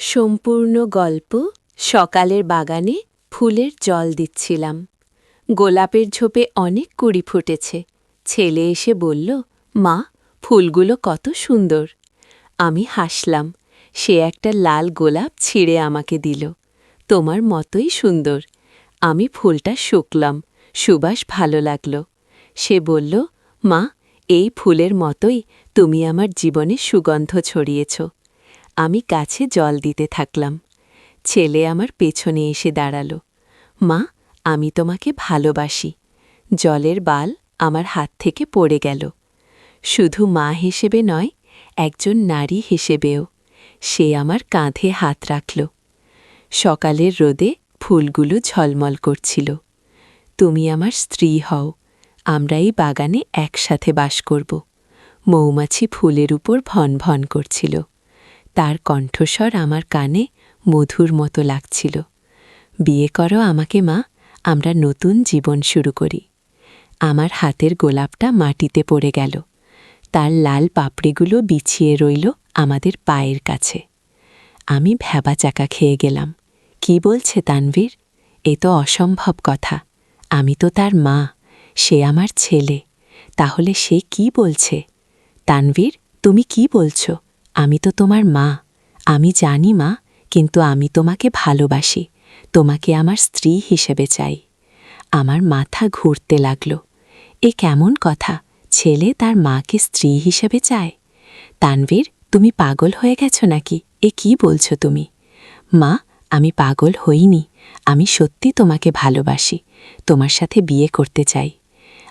সম্পূর্ণ গল্প। সকালের বাগানে ফুলের জল দিচ্ছিলাম। গোলাপের ঝোপে অনেক কুড়ি ফুটেছে। ছেলে এসে বলল, মা, ফুলগুলো কত সুন্দর। আমি হাসলাম। সে একটা লাল গোলাপ ছিঁড়ে আমাকে দিল। তোমার মতোই সুন্দর। আমি ফুলটা শুকলাম। সুবাস ভালো লাগল। সে বলল, মা, এই ফুলের মতোই তুমি আমার জীবনে সুগন্ধ ছড়িয়েছ। আমি গাছে জল দিতে থাকলাম। ছেলে আমার পেছনে এসে দাঁড়াল। মা, আমি তোমাকে ভালোবাসি। জলের বাল আমার হাত থেকে পড়ে গেল। শুধু মা হিসেবে নয়, একজন নারী হিসেবেও। সে আমার কাঁধে হাত রাখল। সকালের রোদে ফুলগুলো ঝলমল করছিল। তুমি আমার স্ত্রী হও। আমরা এই বাগানে একসাথে বাস করব। মৌমাছি ফুলের উপর ভন ভন করছিল। তার কণ্ঠস্বর আমার কানে মধুর মতো লাগছিল। বিয়ে করো আমাকে, মা, আমরা নতুন জীবন শুরু করি। আমার হাতের গোলাপটা মাটিতে পড়ে গেল। তার লাল পাপড়িগুলো বিছিয়ে রইল আমাদের পায়ের কাছে। আমি ভ্যাবাচাকা খেয়ে গেলাম। কি বলছে তানভীর? এ তো অসম্ভব কথা। আমি তো তার মা, সে আমার ছেলে। তাহলে সে কি বলছে? তানভীর, তুমি কি বলছ? আমি তো তোমার মা। আমি জানি, মা, কিন্তু আমি তোমাকে ভালোবাসি। তোমাকে আমার স্ত্রী হিসেবে চাই। আমার মাথা ঘুরতে লাগল। এ কেমন কথা? ছেলে তার মাকে স্ত্রী হিসেবে চায়? তানভীর, তুমি পাগল হয়ে গেছ নাকি? এ কি বলছো তুমি? মা, আমি পাগল হইনি। আমি সত্যি তোমাকে ভালোবাসি। তোমার সাথে বিয়ে করতে চাই।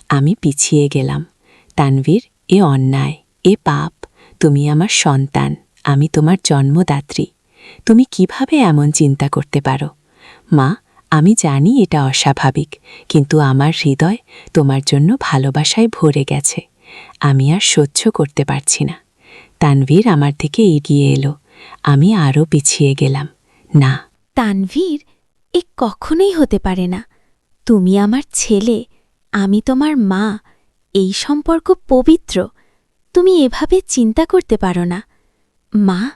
আমি পিছিয়ে গেলাম। তানভীর, এ অন্যায়, এ পাপ। তুমি আমার সন্তান, আমি তোমার জন্মদাত্রী। তুমি কিভাবে এমন চিন্তা করতে পারো? মা, আমি জানি এটা অস্বাভাবিক, কিন্তু আমার হৃদয় তোমার জন্য ভালোবাসায় ভরে গেছে। আমি আর সহ্য করতে পারছি না। তানভীর আমার দিকে এগিয়ে এলো। আমি আরও পিছিয়ে গেলাম। না, তানভীর, এ কখনোই হতে পারে না। তুমি আমার ছেলে, আমি তোমার মা। এই সম্পর্ক পবিত্র। তুমি এভাবে চিন্তা করতে পারো না। মা,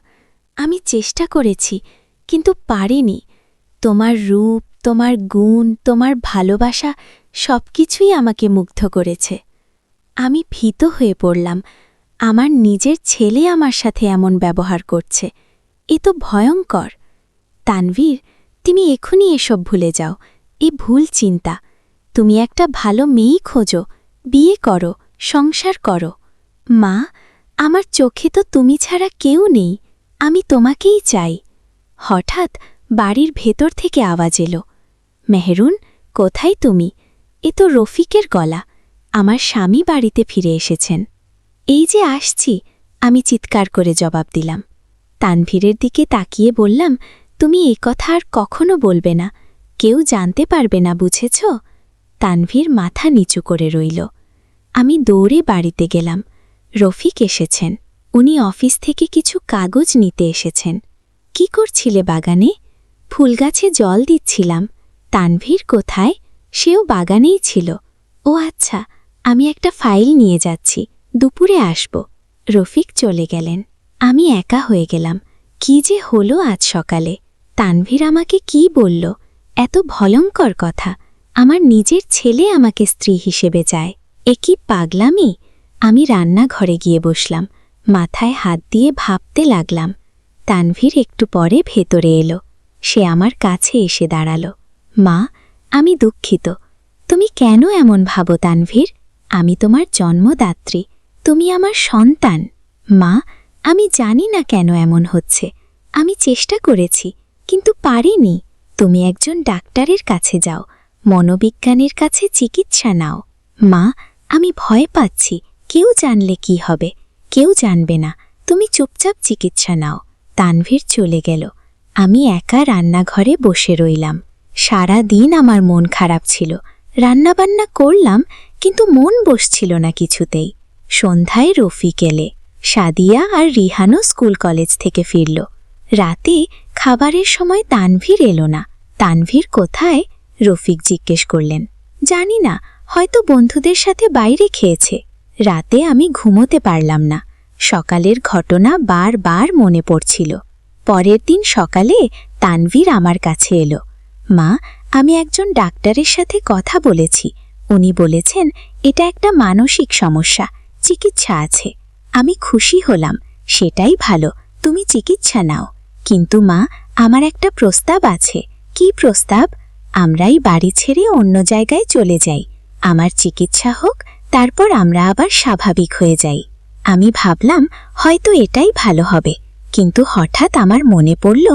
আমি চেষ্টা করেছি, কিন্তু পারিনি। তোমার রূপ, তোমার গুণ, তোমার ভালোবাসা সবকিছুই আমাকে মুগ্ধ করেছে। আমি ভীত হয়ে পড়লাম। আমার নিজের ছেলে আমার সাথে এমন ব্যবহার করছে। এ তো ভয়ঙ্কর। তানভীর, তুমি এখনই এসব ভুলে যাও। এ ভুল চিন্তা। তুমি একটা ভালো মেয়েই খোঁজো, বিয়ে করো, সংসার করো। মা, আমার চোখে তো তুমি ছাড়া কেউ নেই। আমি তোমাকেই চাই। হঠাৎ বাড়ির ভেতর থেকে আওয়াজ এলো। মেহরুন, কোথায় তুমি? এ তো রফিকের গলা। আমার স্বামী বাড়িতে ফিরে এসেছেন। এই যে আসছি, আমি চিৎকার করে জবাব দিলাম। তানভীরের দিকে তাকিয়ে বললাম, তুমি এ কথা আর কখনো বলবে না। কেউ জানতে পারবে না, বুঝেছ? তানভীর মাথা নিচু করে রইল। আমি দৌড়ে বাড়িতে গেলাম। রফিক এসেছেন। উনি অফিস থেকে কিছু কাগজ নিতে এসেছেন। কি করছিলে বাগানে? ফুলগাছে জল দিচ্ছিলাম। তানভীর কোথায়? সেও বাগানেই ছিল। ও আচ্ছা, আমি একটা ফাইল নিয়ে যাচ্ছি, দুপুরে আসব। রফিক চলে গেলেন। আমি একা হয়ে গেলাম। কি যে হলো আজ সকালে? তানভীর আমাকে কি বলল? এত ভয়ঙ্কর কথা। আমার নিজের ছেলে আমাকে স্ত্রী হিসেবে চায়। এ কি পাগলামি? আমি রান্নাঘরে গিয়ে বসলাম। মাথায় হাত দিয়ে ভাবতে লাগলাম। তানভীর একটু পরে ভেতরে এলো। সে আমার কাছে এসে দাঁড়াল। মা, আমি দুঃখিত। তুমি কেন এমন ভাবো তানভীর? আমি তোমার জন্মদাত্রী। তুমি আমার সন্তান। মা, আমি জানি না কেন এমন হচ্ছে। আমি চেষ্টা করেছি, কিন্তু পারিনি। তুমি একজন ডাক্তারের কাছে যাও, মনোবিজ্ঞানীর কাছে চিকিৎসা নাও। মা, আমি ভয় পাচ্ছি। কেউ জানলে কি হবে? কেউ জানবে না। তুমি চুপচাপ চিকিৎসা নাও। তানভীর চলে গেল। আমি একা রান্নাঘরে বসে রইলাম। সারা দিন আমার মন খারাপ ছিল। রান্নাবান্না করলাম, কিন্তু মন বসছিল না কিছুতেই। সন্ধ্যায় রফিক এলে। সাদিয়া আর রিহানও স্কুল কলেজ থেকে ফিরল। রাতে খাবারের সময় তানভীর এলো না। তানভীর কোথায়? রফিক জিজ্ঞেস করলেন। জানি না, হয়তো বন্ধুদের সাথে বাইরে খেয়েছে। রাতে আমি ঘুমোতে পারলাম না। সকালের ঘটনা বারবার মনে পড়ছিল। পরের দিন সকালে তানভীর আমার কাছে এলো। মা, আমি একজন ডাক্তারের সাথে কথা বলেছি। উনি বলেছেন এটা একটা মানসিক সমস্যা, চিকিৎসা আছে। আমি খুশি হলাম, সেটাই ভালো, তুমি চিকিৎসা নাও। কিন্তু মা, আমার একটা প্রস্তাব আছে। কি প্রস্তাব? আমরাই বাড়ি ছেড়ে অন্য জায়গায় চলে যাই। আমার চিকিৎসা হোক, তারপর আমরা আবার স্বাভাবিক হয়ে যাই। আমি ভাবলাম হয়তো এটাই ভালো হবে, কিন্তু হঠাৎ আমার মনে পড়ল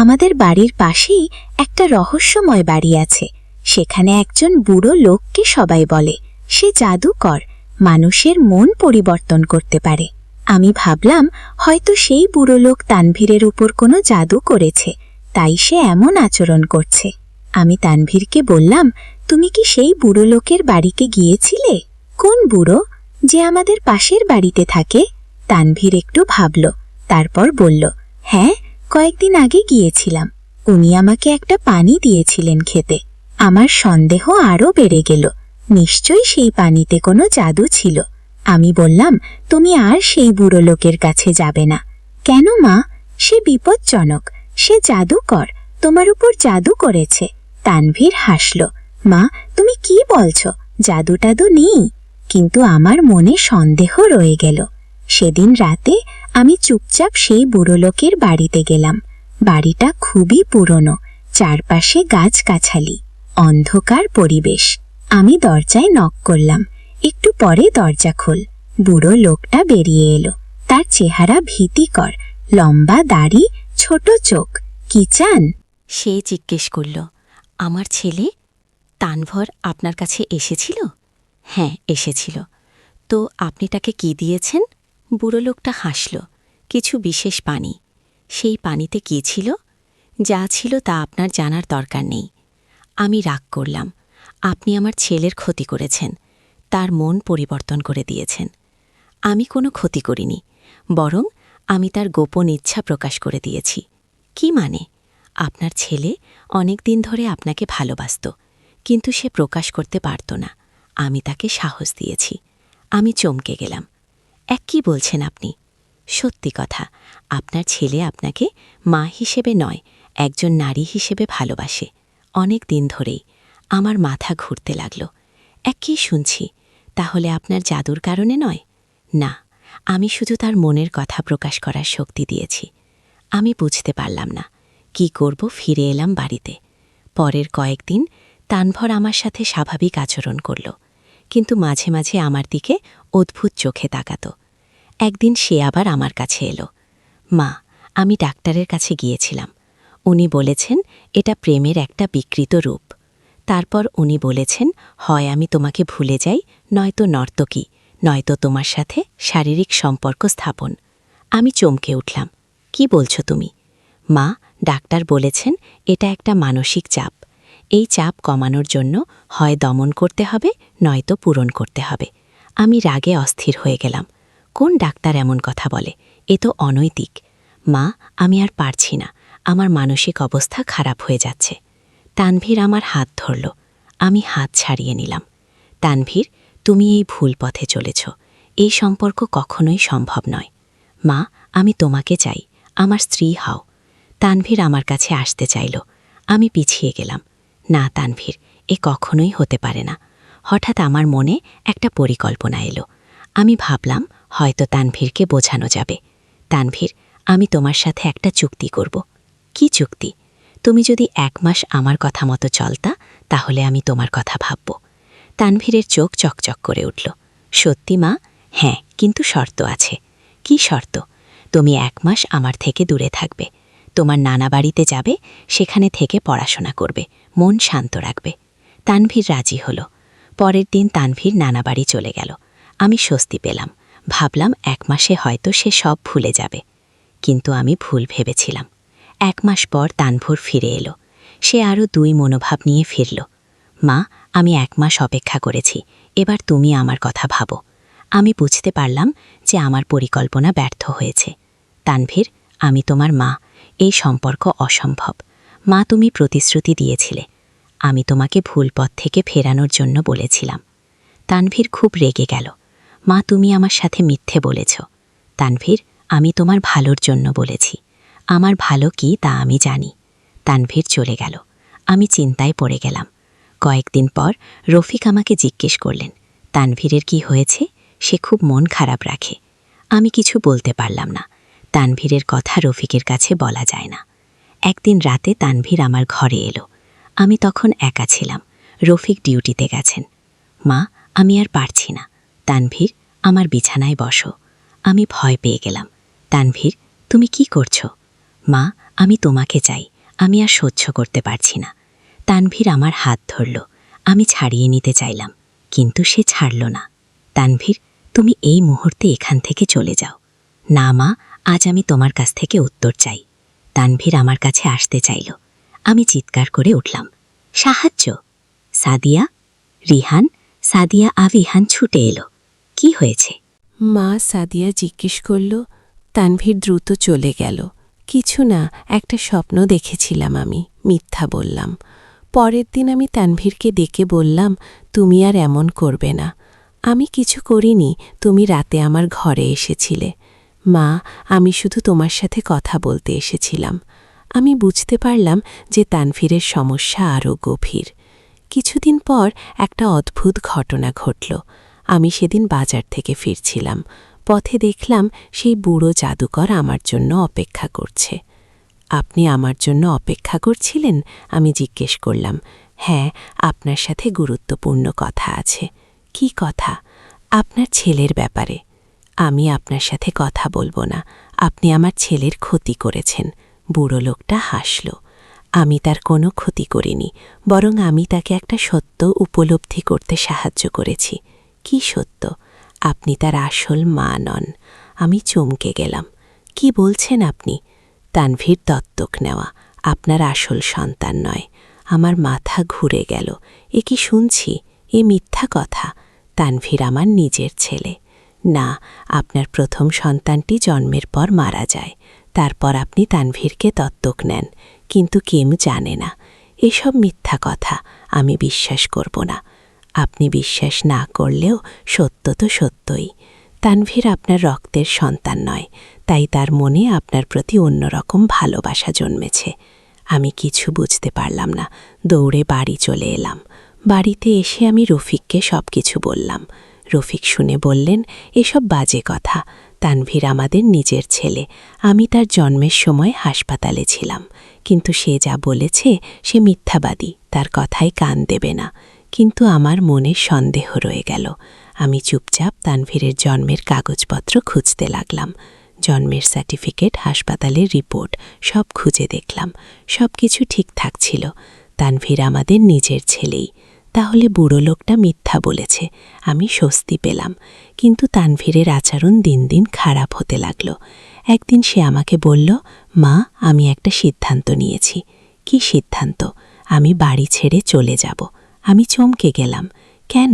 আমাদের বাড়ির পাশেই একটা রহস্যময় বাড়ি আছে। সেখানে একজন বুড়ো লোককে সবাই বলে সে জাদুকর, মানুষের মন পরিবর্তন করতে পারে। আমি ভাবলাম হয়তো সেই বুড়ো লোক তানভীরের উপর কোনো জাদু করেছে, তাই সে এমন আচরণ করছে। আমি তানভীরকে বললাম, তুমি কি সেই বুড়ো লোকের বাড়িতে গিয়েছিলে? কোন বুড়ো? যে আমাদের পাশের বাড়িতে থাকে। তানভীর একটু ভাবল, তারপর বলল, হ্যাঁ, কয়েকদিন আগে গিয়েছিলাম। উনি আমাকে একটা পানি দিয়েছিলেন খেতে। আমার সন্দেহ আরও বেড়ে গেল, নিশ্চয়ই সেই পানিতে কোনো জাদু ছিল। আমি বললাম, তুমি আর সেই বুড়ো লোকের কাছে যাবে না। কেন মা? সে বিপজ্জনক, সে জাদুকর, তোমার উপর জাদু করেছে। তানভীর হাসল। মা, তুমি কি বলছো? জাদু টাদু নেই। কিন্তু আমার মনে সন্দেহ রয়ে গেল। সেদিন রাতে আমি চুপচাপ সেই বুড়ো লোকের বাড়িতে গেলাম। বাড়িটা খুবই পুরনো, চারপাশে গাছগাছালি, অন্ধকার পরিবেশ। আমি দরজায় নক করলাম। একটু পরে দরজা খোল। বুড়ো লোকটা বেরিয়ে এলো। তার চেহারা ভীতিকর, লম্বা দাড়ি, ছোট চোখ। কি চান? সে জিজ্ঞেস করল, আমার ছেলে তানভর আপনার কাছে এসেছিল? হ্যাঁ, এসেছিল। তো আপনি তাকে কি দিয়েছেন? বুড়ো লোকটা হাসল। কিছু বিশেষ পানি। সেই পানিতে কি ছিল? যা ছিল তা আপনার জানার দরকার নেই। আমি রাগ করলাম। আপনি আমার ছেলের ক্ষতি করেছেন, তার মন পরিবর্তন করে দিয়েছেন। আমি কোনো ক্ষতি করিনি, বরং আমি তার গোপন ইচ্ছা প্রকাশ করে দিয়েছি। কি মানে? আপনার ছেলে অনেক দিন ধরে আপনাকে ভালোবাসত, কিন্তু সে প্রকাশ করতে পারত না। আমি তাকে সাহস দিয়েছি। আমি চমকে গেলাম। কি বলছেন আপনি? সত্যি কথা, আপনার ছেলে আপনাকে মা হিসেবে নয়, একজন নারী হিসেবে ভালোবাসে, অনেক দিন ধরেই। আমার মাথা ঘুরতে লাগল। কি শুনছি? তাহলে আপনার জাদুর কারণে নয়? না, আমি শুধু তার মনের কথা প্রকাশ করার শক্তি দিয়েছি। আমি বুঝতে পারলাম না কি করব। ফিরে এলাম বাড়িতে। পরের কয়েকদিন তানভর আমার সাথে স্বাভাবিক আচরণ করল, কিন্তু মাঝে মাঝে আমার দিকে অদ্ভুত চোখে তাকাত। একদিন সে আবার আমার কাছে এলো। মা, আমি ডাক্তারের কাছে গিয়েছিলাম। উনি বলেছেন এটা প্রেমের একটা বিকৃত রূপ। তারপর উনি বলেছেন, হয় আমি তোমাকে ভুলে যাই, নয়তো নর্তকী, নয়তো তোমার সাথে শারীরিক সম্পর্ক স্থাপন। আমি চমকে উঠলাম। কি বলছো তুমি? মা, ডাক্তার বলেছেন এটা একটা মানসিক চাপ। এই চাপ কমানোর জন্য হয় দমন করতে হবে, নয়তো পূরণ করতে হবে। আমি রাগে অস্থির হয়ে গেলাম। কোন ডাক্তার এমন কথা বলে? এ তো অনৈতিক। মা, আমি আর পারছি না, আমার মানসিক অবস্থা খারাপ হয়ে যাচ্ছে। তানভীর আমার হাত ধরল। আমি হাত ছাড়িয়ে নিলাম। তানভীর, তুমি এই ভুল পথে চলেছ। এই সম্পর্ক কখনোই সম্ভব নয়। মা, আমি তোমাকে চাই, আমার স্ত্রী হও। তানভীর আমার কাছে আসতে চাইল। আমি পিছিয়ে গেলাম। না তানভীর, এ কখনোই হতে পারে না। হঠাৎ আমার মনে একটা পরিকল্পনা এলো। আমি ভাবলাম হয়তো তানভীরকে বোঝানো যাবে। তানভীর, আমি তোমার সাথে একটা চুক্তি করব। কি চুক্তি? তুমি যদি 1 মাস আমার কথা মতো চলতা, তাহলে আমি তোমার কথা ভাবব। তানভীরের চোখ চকচক করে উঠল। সত্যি মা? হ্যাঁ, কিন্তু শর্ত আছে। কি শর্ত? তুমি 1 মাস আমার থেকে দূরে থাকবে। তোমার নানা বাড়িতে যাবে, সেখানে থেকে পড়াশোনা করবে, মন শান্ত রাখবে। তানভীর রাজি হল। পরের দিন তানভীর নানা বাড়ি চলে গেল। আমি স্বস্তি পেলাম। ভাবলাম 1 মাসে হয়তো সে সব ভুলে যাবে। কিন্তু আমি ভুল ভেবেছিলাম। 1 মাস পর তানভীর ফিরে এলো। সে আরও 2 মনোভাব নিয়ে ফিরল। মা, আমি 1 মাস অপেক্ষা করেছি, এবার তুমি আমার কথা ভাবো। আমি বুঝতে পারলাম যে আমার পরিকল্পনা ব্যর্থ হয়েছে। তানভীর, আমি তোমার মা, এই সম্পর্ক অসম্ভব। মা, তুমি প্রতিশ্রুতি দিয়েছিলে। আমি তোমাকে ভুল পথ থেকে ফেরানোর জন্য বলেছিলাম। তানভীর খুব রেগে গেল। মা, তুমি আমার সাথে মিথ্যে বলেছ। তানভীর, আমি তোমার ভালোর জন্য বলেছি। আমার ভালো কি তা আমি জানি। তানভীর চলে গেল। আমি চিন্তায় পড়ে গেলাম। কয়েকদিন পর রফিক আমাকে জিজ্ঞেস করলেন, তানভীরের কি হয়েছে? সে খুব মন খারাপ রাখে। আমি কিছু বলতে পারলাম না। তানভীরের কথা রফিকের কাছে বলা যায় না। একদিন রাতে তানভীর আমার ঘরে এলো। আমি তখন একা ছিলাম। রফিক ডিউটিতে গেছেন। মা, আমি আর পারছি না। তানভীর, আমার বিছানায় বসো। আমি ভয় পেয়ে গেলাম। তানভীর, তুমি কি করছো? মা, আমি তোমাকে চাই। আমি আর সহ্য করতে পারছি না। তানভীর আমার হাত ধরল। আমি ছাড়িয়ে নিতে চাইলাম, কিন্তু সে ছাড়ল না। তানভীর, তুমি এই মুহূর্তে এখান থেকে চলে যাও। না মা, আজ আমি তোমার কাছ থেকে উত্তর চাই। তানভীর আমার কাছে আসতে চাইল। আমি চিৎকার করে উঠলাম, সাহায্য! সাদিয়া, রিহান! সাদিয়া আভিহান ছুটে এলো। কি হয়েছে? মা, সাদিয়া জিজ্ঞেস করল। তানভীর দ্রুত চলে গেল। কিছু না, একটা স্বপ্ন দেখেছিলাম আমি, মিথ্যা বললাম। পরের দিন আমি তানভীরকে ডেকে বললাম, তুমি আর এমন করবে না। আমি কিছু করিনি, তুমি রাতে আমার ঘরে এসেছিলে। মা, আমি শুধু তোমার সাথে কথা বলতে এসেছিলাম। আমি বুঝতে পারলাম যে তানভীরের সমস্যা আরও গভীর। কিছুদিন পর একটা অদ্ভুত ঘটনা ঘটল। আমি সেদিন বাজার থেকে ফিরছিলাম। পথে দেখলাম সেই বুড়ো জাদুকর আমার জন্য অপেক্ষা করছে। আপনি আমার জন্য অপেক্ষা করছিলেন? আমি জিজ্ঞেস করলাম। হ্যাঁ, আপনার সাথে গুরুত্বপূর্ণ কথা আছে। কি কথা? আপনার ছেলের ব্যাপারে। আমি আপনার সাথে কথা বলবো না। আপনি আমার ছেলের ক্ষতি করেছেন। বুড়ো লোকটা হাসল। আমি তার কোনো ক্ষতি করিনি, বরং আমি তাকে একটা সত্য উপলব্ধি করতে সাহায্য করেছি। কি সত্য? আপনি তার আসল মা নন। আমি চমকে গেলাম। কি বলছেন আপনি? তানভীর দত্তক নেওয়া, আপনার আসল সন্তান নয়। আমার মাথা ঘুরে গেল। এ কি শুনছি? এ মিথ্যা কথা। তানভীর আমার নিজের ছেলে। না, আপনার প্রথম সন্তানটি জন্মের পর মারা যায়। তারপর আপনি তানভীরকে দত্তক নেন, কিন্তু কেউ জানে না। এসব মিথ্যা কথা, আমি বিশ্বাস করব না। আপনি বিশ্বাস না করলেও সত্য তো সত্যই। তানভীর আপনার রক্তের সন্তান নয়, তাই তার মনে আপনার প্রতি অন্যরকম ভালোবাসা জন্মেছে। আমি কিছু বুঝতে পারলাম না। দৌড়ে বাড়ি চলে এলাম। বাড়িতে এসে আমি রফিককে সব কিছু বললাম। রফিক শুনে বললেন, এসব বাজে কথা। তানভীর আমাদের নিজের ছেলে। আমি তার জন্মের সময় হাসপাতালে ছিলাম, কিন্তু সে যা বলেছে সে মিথ্যাবাদী, তার কথায় কান দেবে না। কিন্তু আমার মনে সন্দেহ রয়ে গেল। আমি চুপচাপ তানভীরের জন্মের কাগজপত্র খুঁজতে লাগলাম। জন্মের সার্টিফিকেট, হাসপাতালের রিপোর্ট সব খুঁজে দেখলাম। সব কিছু ঠিকঠাক ছিল। তানভীর আমাদের নিজের ছেলেই। তাহলে বুড়ো লোকটা মিথ্যা বলেছে। আমি স্বস্তি পেলাম। কিন্তু তানভীরের আচরণ দিন দিন খারাপ হতে লাগল। একদিন সে আমাকে বলল, মা, আমি একটা সিদ্ধান্ত নিয়েছি। কি সিদ্ধান্ত? আমি বাড়ি ছেড়ে চলে যাব। আমি চমকে গেলাম। কেন?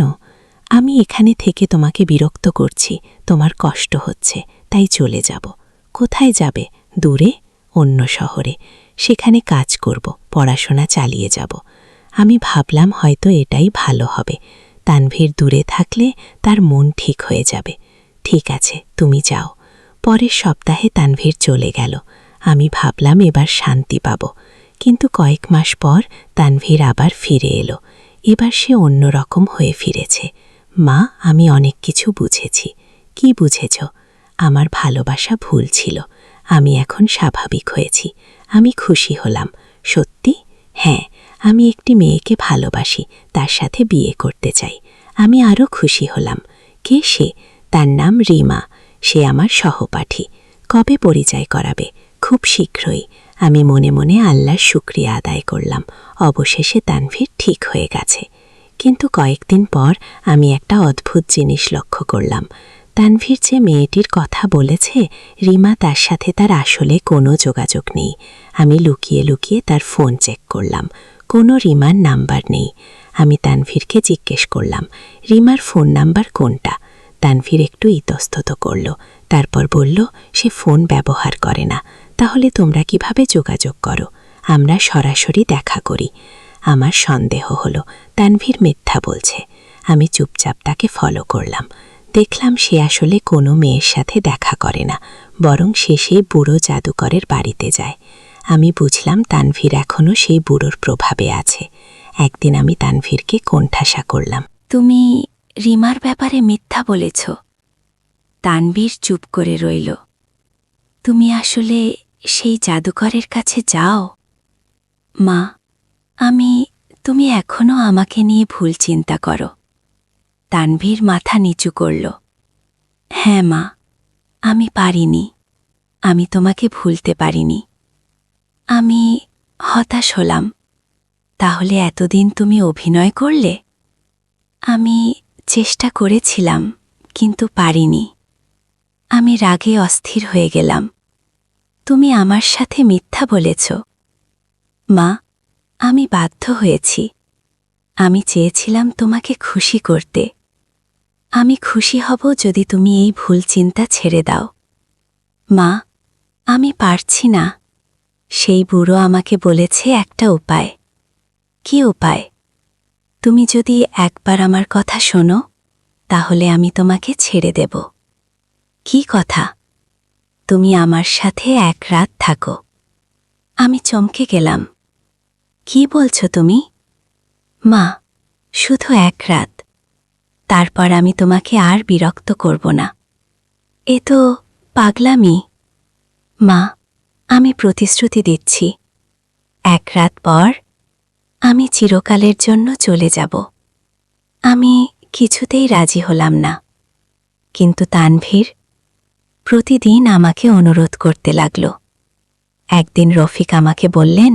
আমি এখানে থেকে তোমাকে বিরক্ত করছি, তোমার কষ্ট হচ্ছে, তাই চলে যাব। কোথায় যাবে? দূরে? অন্য শহরে। সেখানে কাজ করব, পড়াশোনা চালিয়ে যাব। আমি ভাবলাম হয়তো এটাই ভালো হবে। তানভীর দূরে থাকলে তার মন ঠিক হয়ে যাবে। ঠিক আছে, তুমি যাও। পরের সপ্তাহে তানভীর চলে গেল। আমি ভাবলাম এবার শান্তি পাব। কিন্তু কয়েক মাস পর তানভীর আবার ফিরে এলো। এবার সে অন্যরকম হয়ে ফিরেছে। মা, আমি অনেক কিছু বুঝেছি। কি বুঝেছ? আমার ভালোবাসা ভুল ছিল। আমি এখন স্বাভাবিক হয়েছি। আমি খুশি হলাম। সত্যি? হ্যাঁ, আমি একটি মেয়েকে ভালোবাসি, তার সাথে বিয়ে করতে চাই। আমি আরও খুশি হলাম। কে সে? তার নাম রিমা। সে আমার সহপাঠী। কবে পরিচয় করাবে? খুব শীঘ্রই। আমি মনে মনে আল্লাহর শুকরিয়া আদায় করলাম। অবশেষে তানভীর ঠিক হয়ে গেছে। কিন্তু কয়েকদিন পর আমি একটা অদ্ভুত জিনিস লক্ষ্য করলাম। তানভীর যে মেয়েটির কথা বলেছে, রিমা তার সাথে তার আসলে কোনো যোগাযোগ নেই। আমি লুকিয়ে লুকিয়ে তার ফোন চেক করলাম। কোনো রিমার নাম্বার নেই। আমি তানভীরকে জিজ্ঞেস করলাম, রিমার ফোন নাম্বার কোনটা? তানভীর একটু ইতস্তত করল। তারপর বলল, সে ফোন ব্যবহার করে না। তাহলে তোমরা কিভাবে যোগাযোগ করো? আমরা সরাসরি দেখা করি। আমার সন্দেহ হলো তানভীর মিথ্যা বলছে। আমি চুপচাপ তাকে ফলো করলাম। দেখলাম সে আসলে কোনো মেয়ের সাথে দেখা করে না, বরং সে সেই বুড়ো জাদুকরের বাড়িতে যায়। আমি বুঝলাম তানভীর এখনও সেই বুড়োর প্রভাবে আছে। একদিন আমি তানভীরকে কোণঠাসা করলাম। তুমি রিমার ব্যাপারে মিথ্যা বলেছ। তানভীর চুপ করে রইল। তুমি আসলে সেই জাদুকরের কাছে যাও? মা, তুমি এখনও আমাকে নিয়ে ভুল চিন্তা করো। তানভীর মাথা নিচু করল। হ্যাঁ মা, আমি পারিনি। আমি তোমাকে ভুলতে পারিনি। আমি হতাশ হলাম। তাহলে এতদিন তুমি অভিনয় করলে? আমি চেষ্টা করেছিলাম, কিন্তু পারিনি। আমি রাগে অস্থির হয়ে গেলাম। তুমি আমার সাথে মিথ্যা বলেছ। মা, আমি বাধ্য হয়েছি। আমি চেয়েছিলাম তোমাকে খুশি করতে। আমি খুশি হব যদি তুমি এই ভুল চিন্তা ছেড়ে দাও। মা, আমি পারছি না। সেই বুড়ো আমাকে বলেছে একটা উপায়। কি উপায়? তুমি যদি একবার আমার কথা শোনো, তাহলে আমি তোমাকে ছেড়ে দেব। কি কথা? তুমি আমার সাথে এক রাত থাকো। আমি চমকে গেলাম। কি বলছো তুমি? মা, শুধু এক রাত। তারপর আমি তোমাকে আর বিরক্ত করব না। এ তো পাগলামি। মা, আমি প্রতিশ্রুতি দিচ্ছি, এক রাত পর আমি চিরকালের জন্য চলে যাব। আমি কিছুতেই রাজি হলাম না। কিন্তু তানভীর প্রতিদিন আমাকে অনুরোধ করতে লাগল। একদিন রফিক আমাকে বললেন,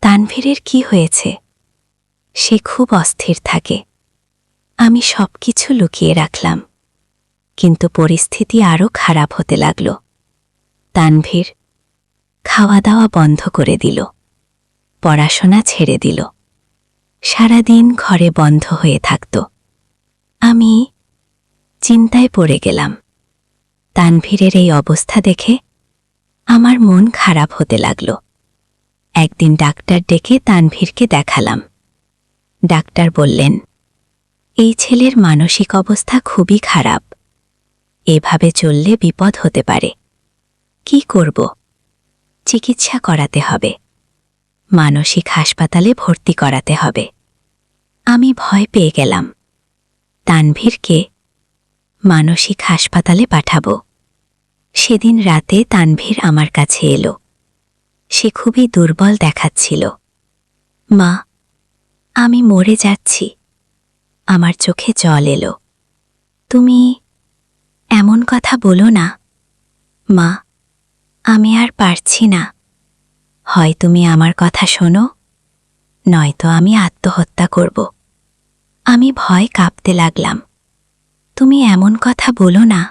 তানভীরের কি হয়েছে? সে খুব অস্থির থাকে। আমি সবকিছু লুকিয়ে রাখলাম, কিন্তু পরিস্থিতি আরও খারাপ হতে লাগল। তানভীর খাওয়া দাওয়া বন্ধ করে দিল, পড়াশোনা ছেড়ে দিল, সারাদিন ঘরে বন্ধ হয়ে থাকত। আমি চিন্তায় পড়ে গেলাম। তানভীরের এই অবস্থা দেখে আমার মন খারাপ হতে লাগল। একদিন ডাক্তার ডেকে তানভীরকে দেখালাম। ডাক্তার বললেন, এই ছেলের মানসিক অবস্থা খুবই খারাপ। এভাবে চললে বিপদ হতে পারে। কি করব? চিকিৎসা করাতে হবে। মানসিক হাসপাতালে ভর্তি করাতে হবে। আমি ভয় পেয়ে গেলাম। তানভীরকে মানসিক হাসপাতালে পাঠাবো। সেদিন রাতে তানভীর আমার কাছে এলো। সে খুবই দুর্বল দেখাচ্ছিল। মা, আমি মরে যাচ্ছি। আমার চোখে জল এলো। তুমি এমন কথা বলো না। মা, আমি আর পারছি না। হয় তুমি আমার কথা শোনো, নয়তো আমি আত্মহত্যা করব। আমি ভয় কাঁপতে লাগলাম। তুমি এমন কথা বলো না।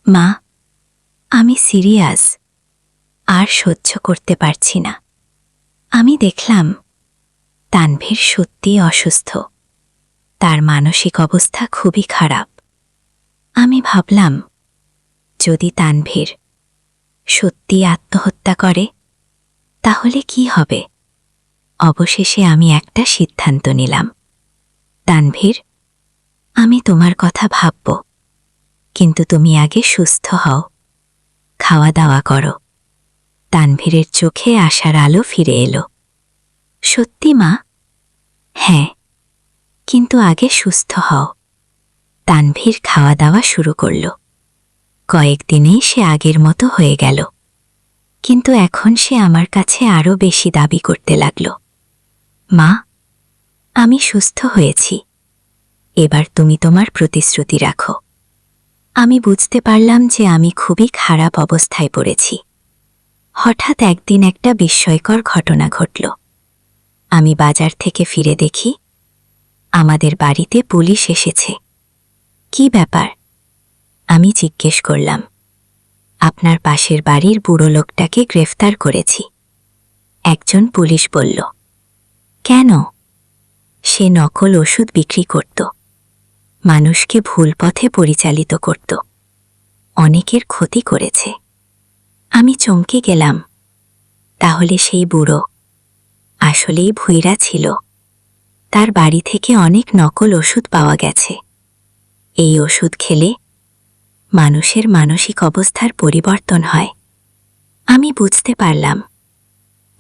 মা, আমি সিরিয়াস। আর সহ্য করতে পারছি না। আমি দেখলাম তানভীর সত্যিই অসুস্থ। তার মানসিক অবস্থা খুবই খারাপ। আমি ভাবলাম, যদি তানভীর সত্যি আত্মহত্যা করে, তাহলে কি হবে? অবশেষে আমি একটা সিদ্ধান্ত নিলাম। তানভীর, আমি তোমার কথা ভাবব, কিন্তু তুমি আগে সুস্থ হও, খাওয়া দাওয়া করো। তানভীরের চোখে আশার আলো ফিরে এলো। সত্যি মা? হ্যাঁ, কিন্তু আগে সুস্থ হও। তানভীর খাওয়া দাওয়া শুরু করল। কয়েকদিনেই সে আগের মতো হয়ে গেল। কিন্তু এখন সে আমার কাছে আরও বেশি দাবি করতে লাগল। মা, আমি সুস্থ হয়েছি। এবার তুমি তোমার প্রতিশ্রুতি রাখো। আমি বুঝতে পারলাম যে আমি খুবই খারাপ অবস্থায় পড়েছি। হঠাৎ একদিন একটা বিস্ময়কর ঘটনা ঘটল। আমি বাজার থেকে ফিরে দেখি আমাদের বাড়িতে পুলিশ এসেছে। কি ব্যাপার? আমি জিজ্ঞেস করলাম। আপনার পাশের বাড়ির বুড়ো লোকটাকে গ্রেফতার করেছি। একজন পুলিশ বলল। কেন? সে নকল ওষুধ বিক্রি করত, মানুষকে ভুল পথে পরিচালিত করত, অনেকের ক্ষতি করেছে। আমি চমকে গেলাম। তাহলে সেই বুড়ো আসলেই ভুইরা ছিল। তার বাড়ি থেকে অনেক নকল ওষুধ পাওয়া গেছে। এই ওষুধ খেলে মানুষের মানসিক অবস্থার পরিবর্তন হয়। আমি বুঝতে পারলাম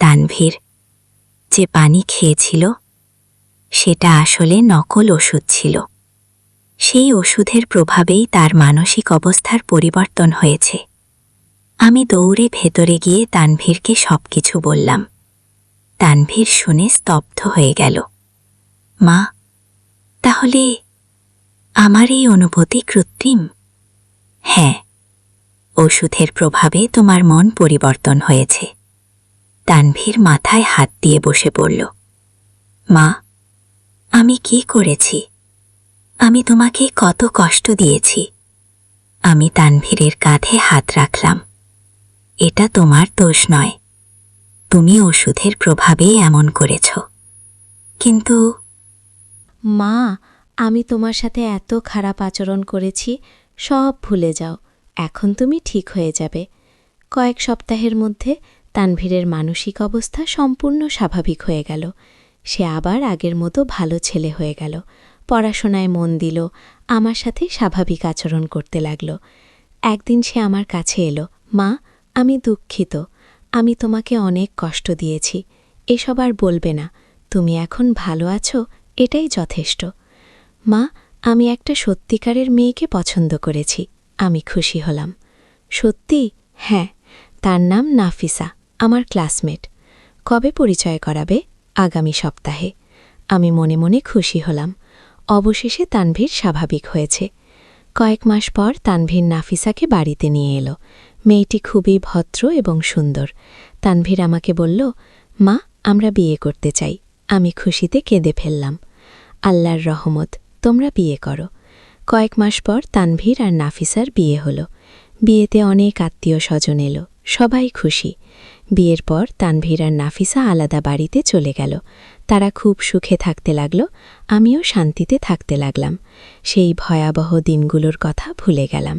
তানভীর যে পানি খেয়েছিল সেটা আসলে নকল ওষুধ ছিল। সেই ওষুধের প্রভাবেই তার মানসিক অবস্থার পরিবর্তন হয়েছে। আমি দৌড়ে ভেতরে গিয়ে তানভীরকে সবকিছু বললাম। তানভীর শুনে স্তব্ধ হয়ে গেল। মা, তাহলে আমার এই অনুভূতি কৃত্রিম? হ্যাঁ, ওষুধের প্রভাবে তোমার মন পরিবর্তন হয়েছে। তানভীর মাথায় হাত দিয়ে বসে পড়ল। মা, আমি কি করেছি? আমি তোমাকে কত কষ্ট দিয়েছি। আমি তানভীরের কাঁধে হাত রাখলাম। এটা তোমার দোষ নয়, তুমি ওষুধের প্রভাবেই এমন করেছ। কিন্তু মা, আমি তোমার সাথে এত খারাপ আচরণ করেছি, সব ভুলে যাও। এখন তুমি ঠিক হয়ে যাবে। কয়েক সপ্তাহের মধ্যে তানভীরের মানসিক অবস্থা সম্পূর্ণ স্বাভাবিক হয়ে গেল। সে আবার আগের মতো ভালো ছেলে হয়ে গেল। পড়াশোনায় মন দিল, আমার সাথে স্বাভাবিক আচরণ করতে লাগল। একদিন সে আমার কাছে এলো। মা, আমি দুঃখিত। আমি তোমাকে অনেক কষ্ট দিয়েছি। এসব আর বলবে না। তুমি এখন ভালো আছো, এটাই যথেষ্ট। মা, আমি একটা সত্যিকারের মেয়েকে পছন্দ করেছি। আমি খুশি হলাম। সত্যি? হ্যাঁ, তার নাম নাফিসা, আমার ক্লাসমেট। কবে পরিচয় করাবে? আগামী সপ্তাহে। আমি মনে মনে খুশি হলাম। অবশেষে তানভীর স্বাভাবিক হয়েছে। কয়েক মাস পর তানভীর নাফিসাকে বাড়িতে নিয়ে এলো। মেয়েটি খুবই ভদ্র এবং সুন্দর। তানভীর আমাকে বলল, মা, আমরা বিয়ে করতে চাই। আমি খুশিতে কেঁদে ফেললাম। আল্লাহর রহমত, তোমরা বিয়ে করো। কয়েক মাস পর তানভীর আর নাফিসার বিয়ে হলো। বিয়েতে অনেক আত্মীয় স্বজন এলো, সবাই খুশি। বিয়ের পর তানভীর আর নাফিসা আলাদা বাড়িতে চলে গেল। তারা খুব সুখে থাকতে লাগল, আমিও শান্তিতে থাকতে লাগলাম। সেই ভয়াবহ দিনগুলোর কথা ভুলে গেলাম।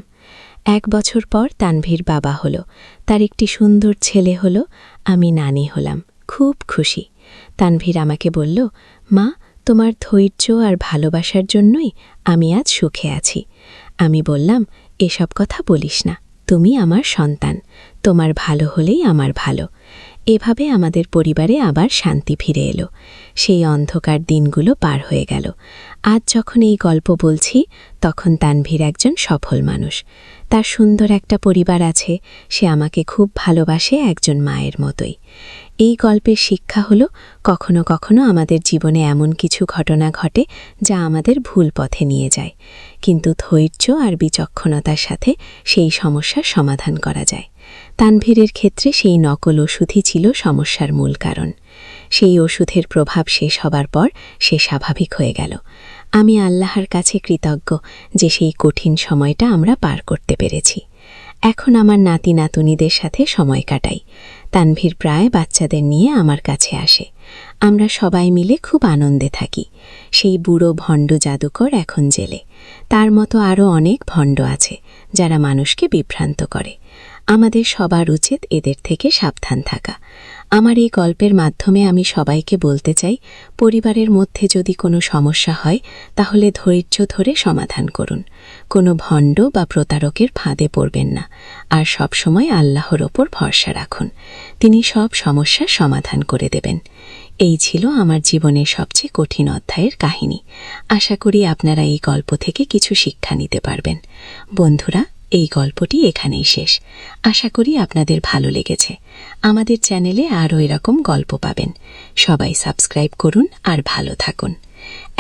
1 বছর পর তানভীর বাবা হলো। তার একটি সুন্দর ছেলে হলো। আমি নানি হলাম, খুব খুশি। তানভীর আমাকে বলল, মা, তোমার ধৈর্য আর ভালোবাসার জন্যই আমি আজ সুখে আছি। আমি বললাম, এসব কথা বলিস না, তুমি আমার সন্তান, তোমার ভালো হলেই আমার ভালো। এভাবে আমাদের পরিবারে আবার শান্তি ফিরে এলো। সেই অন্ধকার দিনগুলো পার হয়ে গেল। আজ যখন এই গল্প বলছি, তখন তানভীর একজন সফল মানুষ। তার সুন্দর একটা পরিবার আছে। সে আমাকে খুব ভালোবাসে, একজন মায়ের মতোই। এই গল্পের শিক্ষা হলো, কখনো কখনো আমাদের জীবনে এমন কিছু ঘটনা ঘটে যা আমাদের ভুল পথে নিয়ে যায়, কিন্তু ধৈর্য আর বিচক্ষণতার সাথে সেই সমস্যার সমাধান করা যায়। তানভীরের ক্ষেত্রে সেই নকল ওষুধই ছিল সমস্যার মূল কারণ। সেই ওষুধের প্রভাব শেষ হবার পর সে স্বাভাবিক হয়ে গেল। আমি আল্লাহর কাছে কৃতজ্ঞ যে সেই কঠিন সময়টা আমরা পার করতে পেরেছি। এখন আমার নাতি নাতনিদের সাথে সময় কাটাই। তানভীর প্রায় বাচ্চাদের নিয়ে আমার কাছে আসে। আমরা সবাই মিলে খুব আনন্দে থাকি। সেই বুড়ো ভণ্ড জাদুকর এখন জেলে। তার মতো আরও অনেক ভণ্ড আছে যারা মানুষকে বিভ্রান্ত করে। আমাদের সবার উচিত এদের থেকে সাবধান থাকা। আমার এই গল্পের মাধ্যমে আমি সবাইকে বলতে চাই, পরিবারের মধ্যে যদি কোনো সমস্যা হয় তাহলে ধৈর্য ধরে সমাধান করুন। কোনো ভণ্ড বা প্রতারকের ফাঁদে পড়বেন না, আর সবসময় আল্লাহর ওপর ভরসা রাখুন। তিনি সব সমস্যার সমাধান করে দেবেন। এই ছিল আমার জীবনের সবচেয়ে কঠিন অধ্যায়ের কাহিনী। আশা করি আপনারা এই গল্প থেকে কিছু শিক্ষা নিতে পারবেন। বন্ধুরা, এই গল্পটি এখানেই শেষ। আশা করি আপনাদের ভালো লেগেছে। আমাদের চ্যানেলে আরও এরকম গল্প পাবেন। সবাই সাবস্ক্রাইব করুন আর ভালো থাকুন।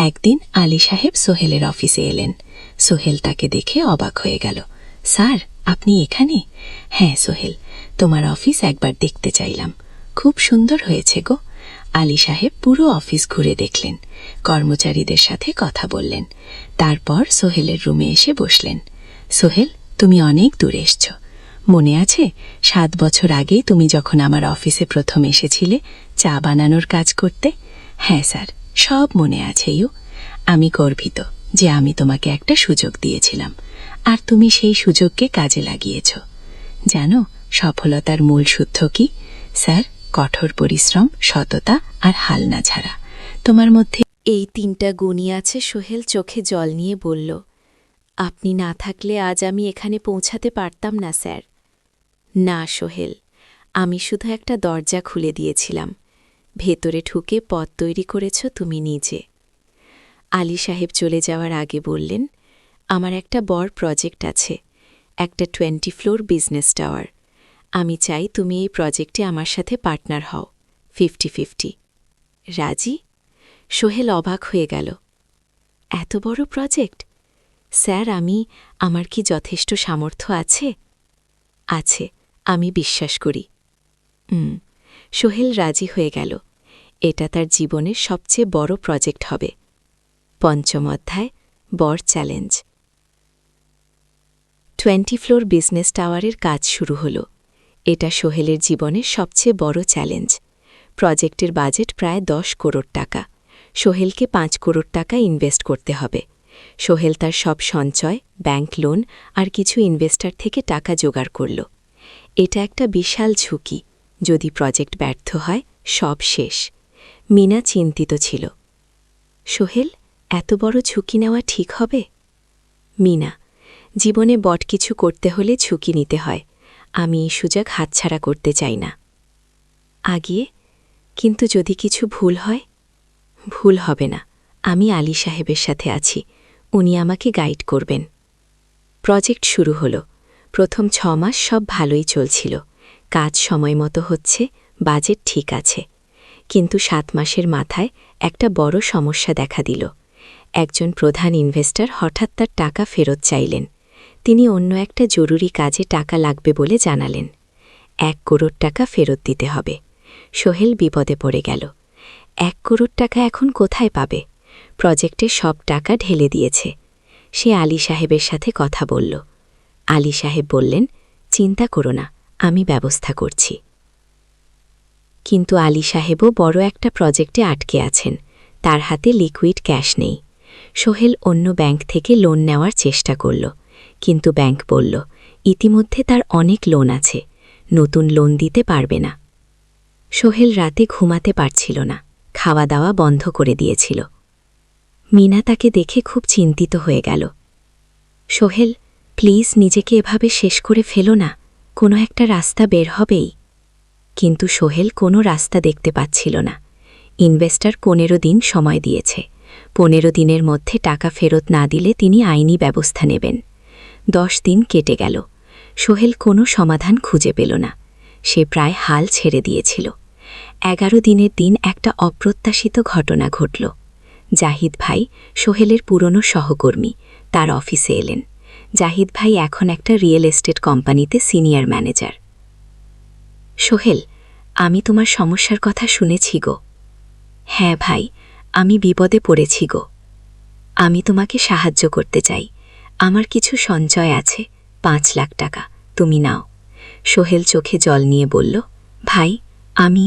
একদিন আলী সাহেব সোহেলের অফিসে এলেন। সোহেল তাকে দেখে অবাক হয়ে গেল। স্যার, আপনি এখানে? হ্যাঁ সোহেল, তোমার অফিস একবার দেখতে চাইলাম। খুব সুন্দর হয়েছে গো। আলী সাহেব পুরো অফিস ঘুরে দেখলেন, কর্মচারীদের সাথে কথা বললেন। তারপর সোহেলের রুমে এসে বসলেন। সোহেল, তুমি অনেক দূরে এসছ। মনে আছে 7 বছর আগে তুমি যখন আমার অফিসে প্রথম এসেছিলে চা বানানোর কাজ করতে? হ্যাঁ স্যার, সব মনে আছে। আমি গর্বিত যে আমি তোমাকে একটা সুযোগ দিয়েছিলাম, আর তুমি সেই সুযোগকে কাজে লাগিয়েছ। জানো সফলতার মূল সূত্র কি? স্যার, কঠোর পরিশ্রম, সততা আর হাল না ছাড়া। তোমার মধ্যে এই 3টা গুণই আছে। সোহেল চোখে জল নিয়ে বলল, আপনি না থাকলে আজ আমি এখানে পৌঁছাতে পারতাম না স্যার। না সোহেল, আমি শুধু একটা দরজা খুলে দিয়েছিলাম। ভেতরে ঢুকে পথ তৈরি করেছ তুমি নিজে। আলী সাহেব চলে যাওয়ার আগে বললেন, আমার একটা বড় প্রজেক্ট আছে, একটা 20 ফ্লোর বিজনেস টাওয়ার। আমি চাই তুমি এই প্রজেক্টে আমার সাথে পার্টনার হও, 50-50। রাজি? সোহেল অবাক হয়ে গেল। এত বড় প্রজেক্ট? স্যার, আমার কি যথেষ্ট সামর্থ্য আছে? আছে, আমি বিশ্বাস করি। সোহেল রাজি হয়ে গেল। এটা তার জীবনের সবচেয়ে বড় প্রজেক্ট হবে। পঞ্চম অধ্যায়, বড় চ্যালেঞ্জ। 20 ফ্লোর বিজনেস টাওয়ারের কাজ শুরু হল। এটা সোহেলের জীবনের সবচেয়ে বড় চ্যালেঞ্জ। প্রজেক্টের বাজেট প্রায় 10 করোড় টাকা। সোহেলকে 5 করোড় টাকা ইনভেস্ট করতে হবে। সোহেল তার সব সঞ্চয়, ব্যাংক লোন আর কিছু ইনভেস্টর থেকে টাকা জোগাড় করল। এটা একটা বিশাল ঝুঁকি। যদি প্রজেক্ট ব্যর্থ হয়, সব শেষ। মিনা চিন্তিত ছিল। সোহেল, এত বড় ঝুঁকি নেওয়া ঠিক হবে? মিনা, জীবনে বড় কিছু করতে হলে ঝুঁকি নিতে হয়। আমি এই সুযোগ হাতছাড়া করতে চাই না। আগিয়ে, কিন্তু যদি কিছু ভুল হয়? ভুল হবে না। আমি আলী সাহেবের সাথে আছি, উনি আমাকে গাইড করবেন। প্রজেক্ট শুরু হল। প্রথম 6 মাস সব ভালোই চলছিল। কাজ সময় মতো হচ্ছে, বাজেট ঠিক আছে। কিন্তু 7 মাসের মাথায় একটা বড় সমস্যা দেখা দিল। একজন প্রধান ইনভেস্টর হঠাৎ তার টাকা ফেরত চাইলেন। তিনি অন্য একটা জরুরি কাজে টাকা লাগবে বলে জানালেন। 1 করোড় টাকা ফেরত দিতে হবে। সোহেল বিপদে পড়ে গেল। 1 করোড় টাকা এখন কোথায় পাবে? প্রজেক্টে সব টাকা ঢেলে দিয়েছে। সে আলী সাহেবের সাথে কথা বলল। আলী সাহেব বললেন, চিন্তা করো না, আমি ব্যবস্থা করছি। কিন্তু আলী সাহেবও বড় একটা প্রজেক্টে আটকে আছেন। তার হাতে লিকুইড ক্যাশ নেই। সোহেল অন্য ব্যাংক থেকে লোন নেওয়ার চেষ্টা করল, কিন্তু ব্যাংক বলল, ইতিমধ্যে তার অনেক লোন আছে, নতুন লোন দিতে পারবে না। সোহেল রাতে ঘুমাতে পারছিল না, খাওয়া দাওয়া বন্ধ করে দিয়েছিল। মিনা তাকে দেখে খুব চিন্তিত হয়ে গেল। সোহেল, প্লিজ নিজেকে এভাবে শেষ করে ফেলো না, কোনো একটা রাস্তা বের হবেই। কিন্তু সোহেল কোনো রাস্তা দেখতে পাচ্ছিল না। ইনভেস্টর 15 দিন সময় দিয়েছে। 15 দিনের মধ্যে টাকা ফেরত না দিলে তিনি আইনি ব্যবস্থা নেবেন। 10 দিন কেটে গেল। সোহেল কোনো সমাধান খুঁজে পেল না। সে প্রায় হাল ছেড়ে দিয়েছিল। 11 দিনের দিন একটা অপ্রত্যাশিত ঘটনা ঘটল। জাহিদ ভাই, সোহেলের পুরনো সহকর্মী, তার অফিসে এলেন। জাহিদ ভাই এখন একটা রিয়েল এস্টেট কোম্পানিতে সিনিয়র ম্যানেজার। সোহেল, আমি তোমার সমস্যার কথা শুনেছি গো। হ্যাঁ ভাই, আমি বিপদে পড়েছি গো। আমি তোমাকে সাহায্য করতে চাই। আমার কিছু সঞ্চয় আছে, 5 লাখ টাকা, তুমি নাও। সোহেল চোখে জল নিয়ে বলল, ভাই, আমি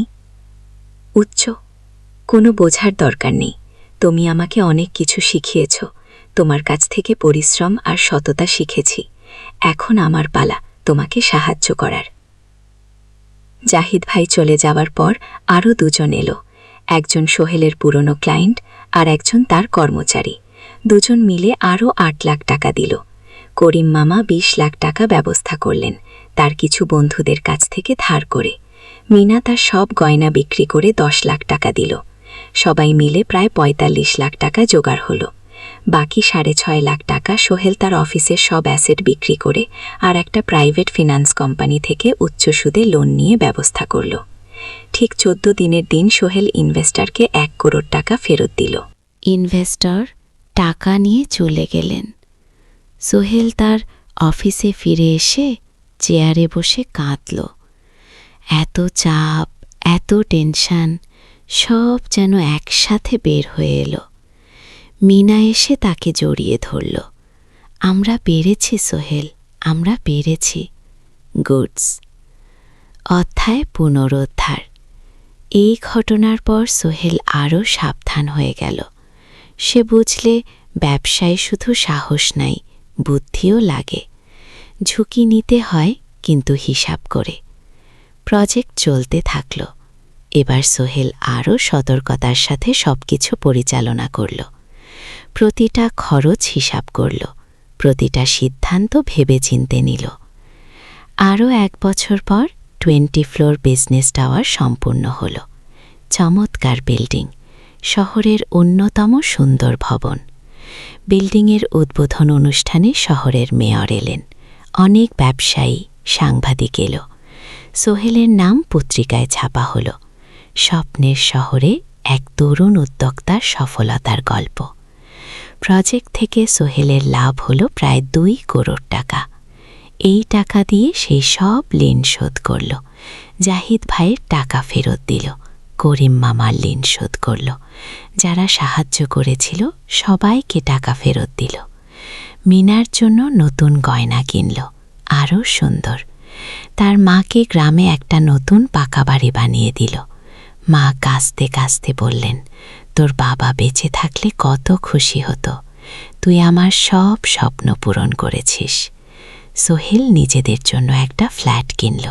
কোনো বোঝার দরকার নেই। তুমি আমাকে অনেক কিছু শিখিয়েছ। তোমার কাছ থেকে পরিশ্রম আর সততা শিখেছি। এখন আমার পালা তোমাকে সাহায্য করার। জাহিদ ভাই চলে যাওয়ার পর আরও 2 জন এলো। একজন সোহেলের পুরনো ক্লায়েন্ট আর একজন তার কর্মচারী। 2 জন মিলে আরও 8 লাখ টাকা দিল। করিম মামা 20 লাখ টাকা ব্যবস্থা করলেন, তার কিছু বন্ধুদের কাছ থেকে ধার করে। মিনা তার সব গয়না বিক্রি করে 10 লাখ টাকা দিল। সবাই মিলে প্রায় 45 লাখ টাকা জোগাড় হল। বাকি 6.5 লাখ টাকা সোহেল তার অফিসের সব অ্যাসেট বিক্রি করে আর একটা প্রাইভেট ফিনান্স কোম্পানি থেকে উচ্চ সুদে লোন নিয়ে ব্যবস্থা করল। ঠিক 14 দিনের দিন সোহেল ইনভেস্টরকে 1 করোড় টাকা ফেরত দিল। ইনভেস্টর টাকা নিয়ে চলে গেলেন। সোহেল তার অফিসে ফিরে এসে চেয়ারে বসে কাঁদল। এত চাপ, এত টেনশন, সব যেন একসাথে বের হয়ে এলো। মিনা এসে তাকে জড়িয়ে ধরল। আমরা পেরেছি সোহেল, আমরা পেরেছি। গুডস। অধ্যায় পুনরুদ্ধার। এই ঘটনার পর সোহেল আরও সাবধান হয়ে গেল। সে বুঝলে ব্যবসায় শুধু সাহস নাই, বুদ্ধিও লাগে। ঝুঁকি নিতে হয়, কিন্তু হিসাব করে। প্রজেক্ট চলতে থাকল। এবার সোহেল আরও সতর্কতার সাথে সবকিছু পরিচালনা করল। প্রতিটা খরচ হিসাব করল। প্রতিটা সিদ্ধান্ত ভেবেচিন্তে নিল। আরও 1 বছর পর 20 ফ্লোর বিজনেস টাওয়ার সম্পূর্ণ হল। চমৎকার বিল্ডিং, শহরের অন্যতম সুন্দর ভবন। বিল্ডিংয়ের উদ্বোধন অনুষ্ঠানে শহরের মেয়র এলেন, অনেক ব্যবসায়ী, সাংবাদিক এলো। সোহেলের নাম পত্রিকায় ছাপা হল। স্বপ্নের শহরে এক তরুণ উদ্যোক্তার সফলতার গল্প। প্রজেক্ট থেকে সোহেলের লাভ হল প্রায় 2 করোড় টাকা। এই টাকা দিয়ে সেই সব ঋণ শোধ করল। জাহিদ ভাইয়ের টাকা ফেরত দিল, করিম মামার ঋণ শোধ করল। যারা সাহায্য করেছিল সবাইকে টাকা ফেরত দিল। মিনার জন্য নতুন গয়না কিনল, আরও সুন্দর। তার মাকে গ্রামে একটা নতুন পাকা বাড়ি বানিয়ে দিল। মা কাঁদতে কাঁদতে বললেন, তোর বাবা বেঁচে থাকলে কত খুশি হতো, তুই আমার সব স্বপ্ন পূরণ করেছিস। সোহেল নিজেদের জন্য একটা ফ্ল্যাট কিনল,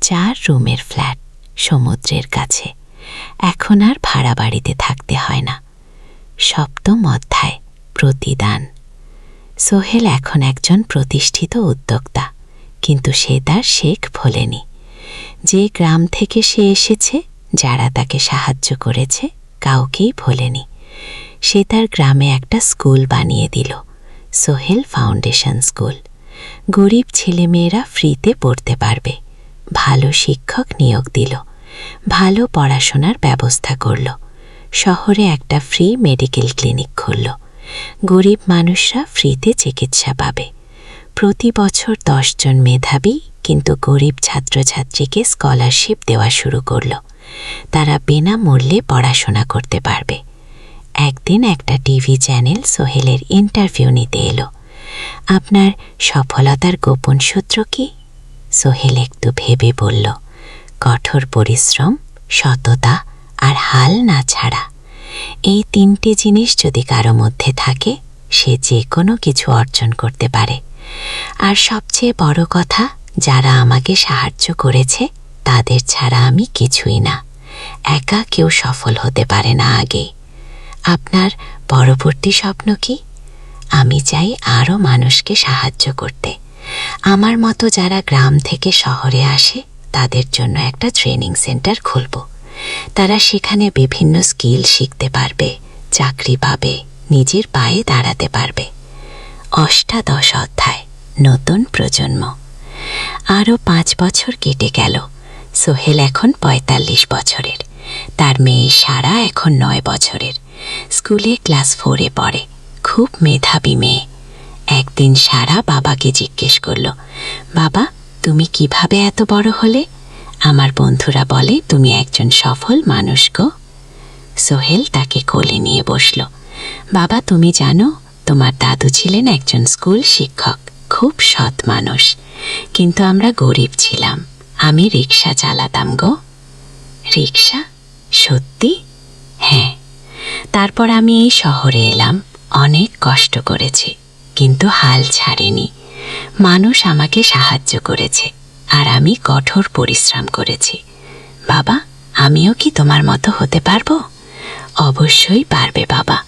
4 রুমের ফ্ল্যাট, সমুদ্রের কাছে। এখন আর ভাড়া বাড়িতে থাকতে হয় না। 7ম অধ্যায়, প্রতিদান। সোহেল এখন একজন প্রতিষ্ঠিত উদ্যোক্তা, কিন্তু সে তার শেখ ভোলেনি। যে গ্রাম থেকে সে এসেছে, যারা তাকে সাহায্য করেছে, কাউকেই ভোলেনি। সে তার গ্রামে একটা স্কুল বানিয়ে দিল, সোহেল ফাউন্ডেশন স্কুল। গরিব ছেলেমেয়েরা ফ্রিতে পড়তে পারবে। ভালো শিক্ষক নিয়োগ দিল, ভালো পড়াশোনার ব্যবস্থা করল। শহরে একটা ফ্রি মেডিকেল ক্লিনিক খুলল। গরিব মানুষরা ফ্রিতে চিকিৎসা পাবে। প্রতি বছর 10 জন মেধাবী কিন্তু গরিব ছাত্রছাত্রীকে স্কলারশিপ দেওয়া শুরু করল। তারা বিনামূল্যে পড়াশোনা করতে পারবে। একদিন একটা টিভি চ্যানেল সোহেলের ইন্টারভিউ নিতে এলো। আপনার সফলতার গোপন সূত্র কি? সোহেল একটু ভেবে বলল, কঠোর পরিশ্রম, সততা আর হাল না ছাড়া। এই 3টে জিনিস যদি কারো মধ্যে থাকে, সে যে কোনো কিছু অর্জন করতে পারে। আর সবচেয়ে বড় কথা, যারা আমাকে সাহায্য করেছে তাদের ছাড়া আমি কিছুই না। একা কেউ সফল হতে পারে না আগে। আপনার পরবর্তী স্বপ্ন কি? আমি চাই আরও মানুষকে সাহায্য করতে। আমার মতো যারা গ্রাম থেকে শহরে আসে তাদের জন্য একটা ট্রেনিং সেন্টার খুলব। তারা সেখানে বিভিন্ন স্কিল শিখতে পারবে, চাকরি পাবে, নিজের পায়ে দাঁড়াতে পারবে। 18 অধ্যায়, নতুন প্রজন্ম। আরও 5 বছর কেটে গেল। সোহেল এখন 45 বছরের। তার মেয়ে সারা এখন 9 বছরের। স্কুলে ক্লাস 4-এ পড়ে, খুব মেধাবী মেয়ে। একদিন সারা বাবাকে জিজ্ঞেস করল, বাবা, তুমি কিভাবে এত বড় হলে? আমার বন্ধুরা বলে তুমি একজন সফল মানুষ গো। সোহেল তাকে কোলে নিয়ে বসল। বাবা, তুমি জানো, তোমার দাদু ছিলেন একজন স্কুল শিক্ষক, খুব সৎ মানুষ। কিন্তু আমরা গরিব ছিলাম। আমি রিক্সা চালাতাম গো। রিক্সা? সত্যি? হ্যাঁ। তারপর আমি এই শহরে এলাম, অনেক কষ্ট করেছি, কিন্তু হাল ছাড়িনি। মানুষ আমাকে সাহায্য করেছে, আর আমি কঠোর পরিশ্রম করেছি। বাবা, আমিও কি তোমার মতো হতে পারবো? অবশ্যই পারবে বাবা।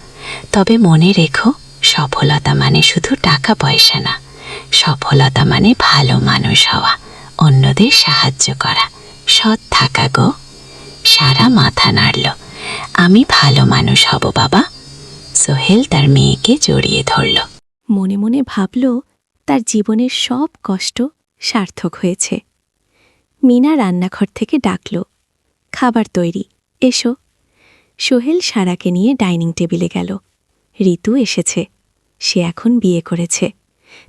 তবে মনে রেখো, সফলতা মানে শুধু টাকা পয়সা না। সফলতা মানে ভালো মানুষ হওয়া, অন্যদের সাহায্য করা, সৎ থাকা গো। সারা মাথা নাড়ল। আমি ভালো মানুষ হব বাবা। সোহেল তার মেয়েকে জড়িয়ে ধরল। মনে মনে ভাবল, তার জীবনের সব কষ্ট সার্থক হয়েছে। মিনা রান্নাঘর থেকে ডাকল, খাবার তৈরি, এসো। সোহেল সারাকে নিয়ে ডাইনিং টেবিলে গেল। ঋতু এসেছে। সে এখন বিয়ে করেছে,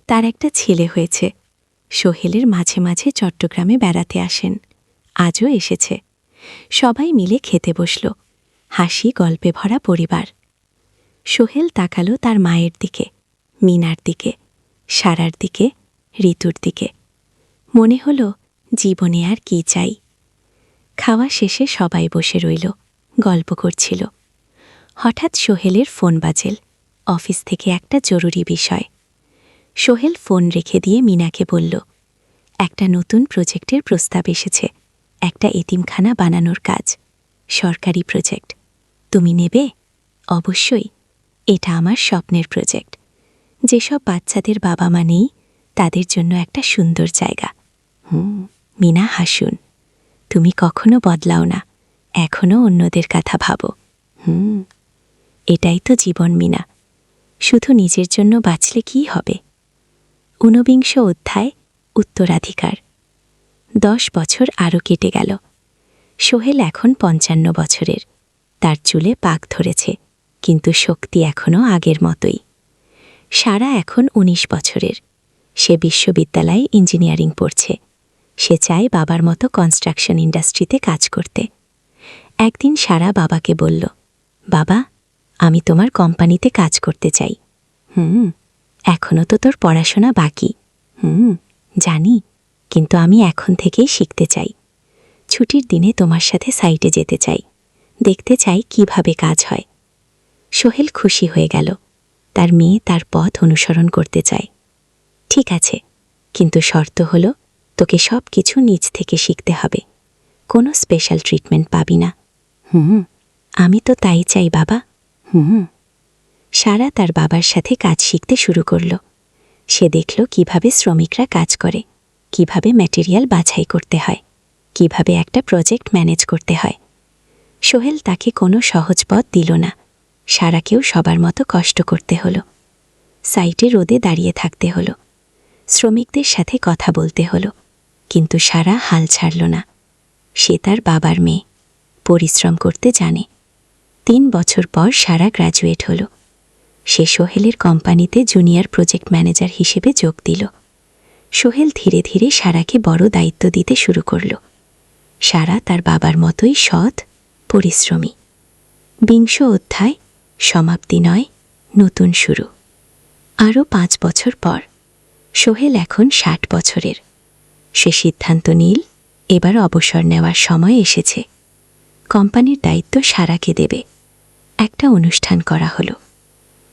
তার একটা ছেলে হয়েছে। সোহেলের মাঝে মাঝে চট্টগ্রামে বেড়াতে আসেন, আজও এসেছে। সবাই মিলে খেতে বসল। হাসি গল্পে ভরা পরিবার। সোহেল তাকালো তার মায়ের দিকে, মিনার দিকে, সারার দিকে, ঋতুর দিকে। মনে হল, জীবনে আর কি চাই। খাওয়া শেষে সবাই বসে রইল, গল্প করছিল। হঠাৎ সোহেলের ফোন বাজেল। অফিস থেকে একটা জরুরি বিষয়। সোহেল ফোন রেখে দিয়ে মিনাকে বলল, একটা নতুন প্রজেক্টের প্রস্তাব এসেছে, একটা এতিমখানা বানানোর কাজ, সরকারি প্রজেক্ট। তুমি নেবে? অবশ্যই, এটা আমার স্বপ্নের প্রজেক্ট। যেসব বাচ্চাদের বাবা মা নেই তাদের জন্য একটা সুন্দর জায়গা। মিনা হাসুন, তুমি কখনো বদলাও না, এখনো অন্যদের কথা ভাবো। এটাই তো জীবন মিনা, শুধু নিজের জন্য বাঁচলে কি হবে। ঊনবিংশ অধ্যায়, উত্তরাধিকার। 10 বছর আরও কেটে গেল। সোহেল এখন 55 বছরের। তার চুলে পাক ধরেছে, কিন্তু শক্তি এখনও আগের মতোই। সারা এখন 19 বছরের। সে বিশ্ববিদ্যালয়ে ইঞ্জিনিয়ারিং পড়ছে। সে চায় বাবার মতো কনস্ট্রাকশন ইন্ডাস্ট্রিতে কাজ করতে। একদিন সারা বাবাকে বলল, বাবা, আমি তোমার কোম্পানিতে কাজ করতে চাই। এখনও তো তোর পড়াশোনা বাকি। জানি, কিন্তু আমি এখন থেকেই শিখতে চাই। ছুটির দিনে তোমার সাথে সাইটে যেতে চাই, দেখতে চাই কিভাবে কাজ হয়। সোহেল খুশি হয়ে গেল। তার মেয়ে তার পথ অনুসরণ করতে চায়। ঠিক আছে, কিন্তু শর্ত হলো তোকে সব কিছু নিজ থেকে শিখতে হবে। কোনো স্পেশাল ট্রিটমেন্ট পাবি না। আমি তো তাই চাই বাবা। সারা তার বাবার সাথে কাজ শিখতে শুরু করল। সে দেখল কিভাবে শ্রমিকরা কাজ করে, কিভাবে ম্যাটেরিয়াল বাছাই করতে হয়, কিভাবে একটা প্রজেক্ট ম্যানেজ করতে হয়। সোহেল তাকে কোনো সহজ পথ দিল না। সারাকেও সবার মতো কষ্ট করতে হলো। সাইটে রোদে দাঁড়িয়ে থাকতে হলো, শ্রমিকদের সাথে কথা বলতে হলো, কিন্তু সারা হাল ছাড়ল না। সে তার বাবার মেয়ে, পরিশ্রম করতে জানে। 3 বছর পর সারা গ্র্যাজুয়েট হল। সে সোহেলের কোম্পানিতে জুনিয়র প্রজেক্ট ম্যানেজার হিসেবে যোগ দিল। সোহেল ধীরে ধীরে সারাকে বড় দায়িত্ব দিতে শুরু করল। সারা তার বাবার মতোই সৎ, পরিশ্রমী। 20 অধ্যায়, সমাপ্তি নয়, নতুন শুরু। আরও 5 বছর পর। সোহেল এখন 60 বছরের। সে সিদ্ধান্ত নিল, এবার অবসর নেওয়ার সময় এসেছে। কোম্পানির দায়িত্ব সারাকে দেবে। একটা অনুষ্ঠান করা হলো।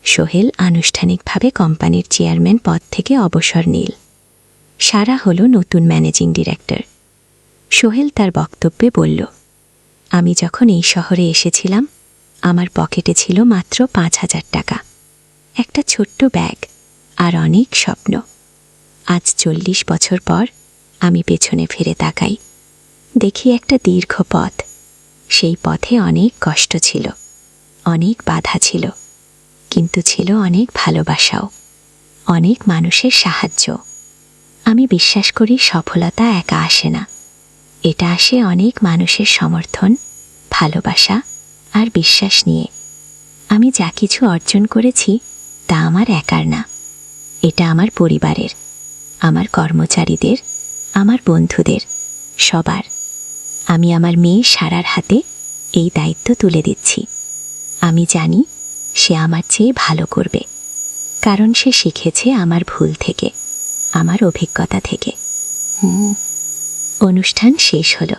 সোহেল আনুষ্ঠানিকভাবে কোম্পানির চেয়ারম্যান পদ থেকে অবসর নিল। সারা হল নতুন ম্যানেজিং ডিরেক্টর। সোহেল তার বক্তব্যে বলল, আমি যখন এই শহরে এসেছিলাম, আমার পকেটে ছিল মাত্র 5,000 টাকা, একটা ছোট্ট ব্যাগ আর অনেক স্বপ্ন। আজ 40 বছর পর আমি পেছনে ফিরে তাকাই, দেখি একটা দীর্ঘ পথ। সেই পথে অনেক কষ্ট ছিল, অনেক বাধা ছিল, কিন্তু ছিল অনেক ভালোবাসাও, অনেক মানুষের সাহায্য। আমি বিশ্বাস করি সফলতা একা আসে না, এটা আসে অনেক মানুষের সমর্থন, ভালোবাসা আর বিশ্বাস নিয়ে। আমি যা কিছু অর্জন করেছি তা আমার একার না, এটা আমার পরিবারের, আমার কর্মচারীদের, আমার বন্ধুদের, সবার। আমি আমার মেয়ে সারার হাতে এই দায়িত্ব তুলে দিচ্ছি। আমি জানি সে আমার চেয়ে ভালো করবে, কারণ সে শিখেছে আমার ভুল থেকে, আমার অভিজ্ঞতা থেকে। অনুষ্ঠান শেষ হলো,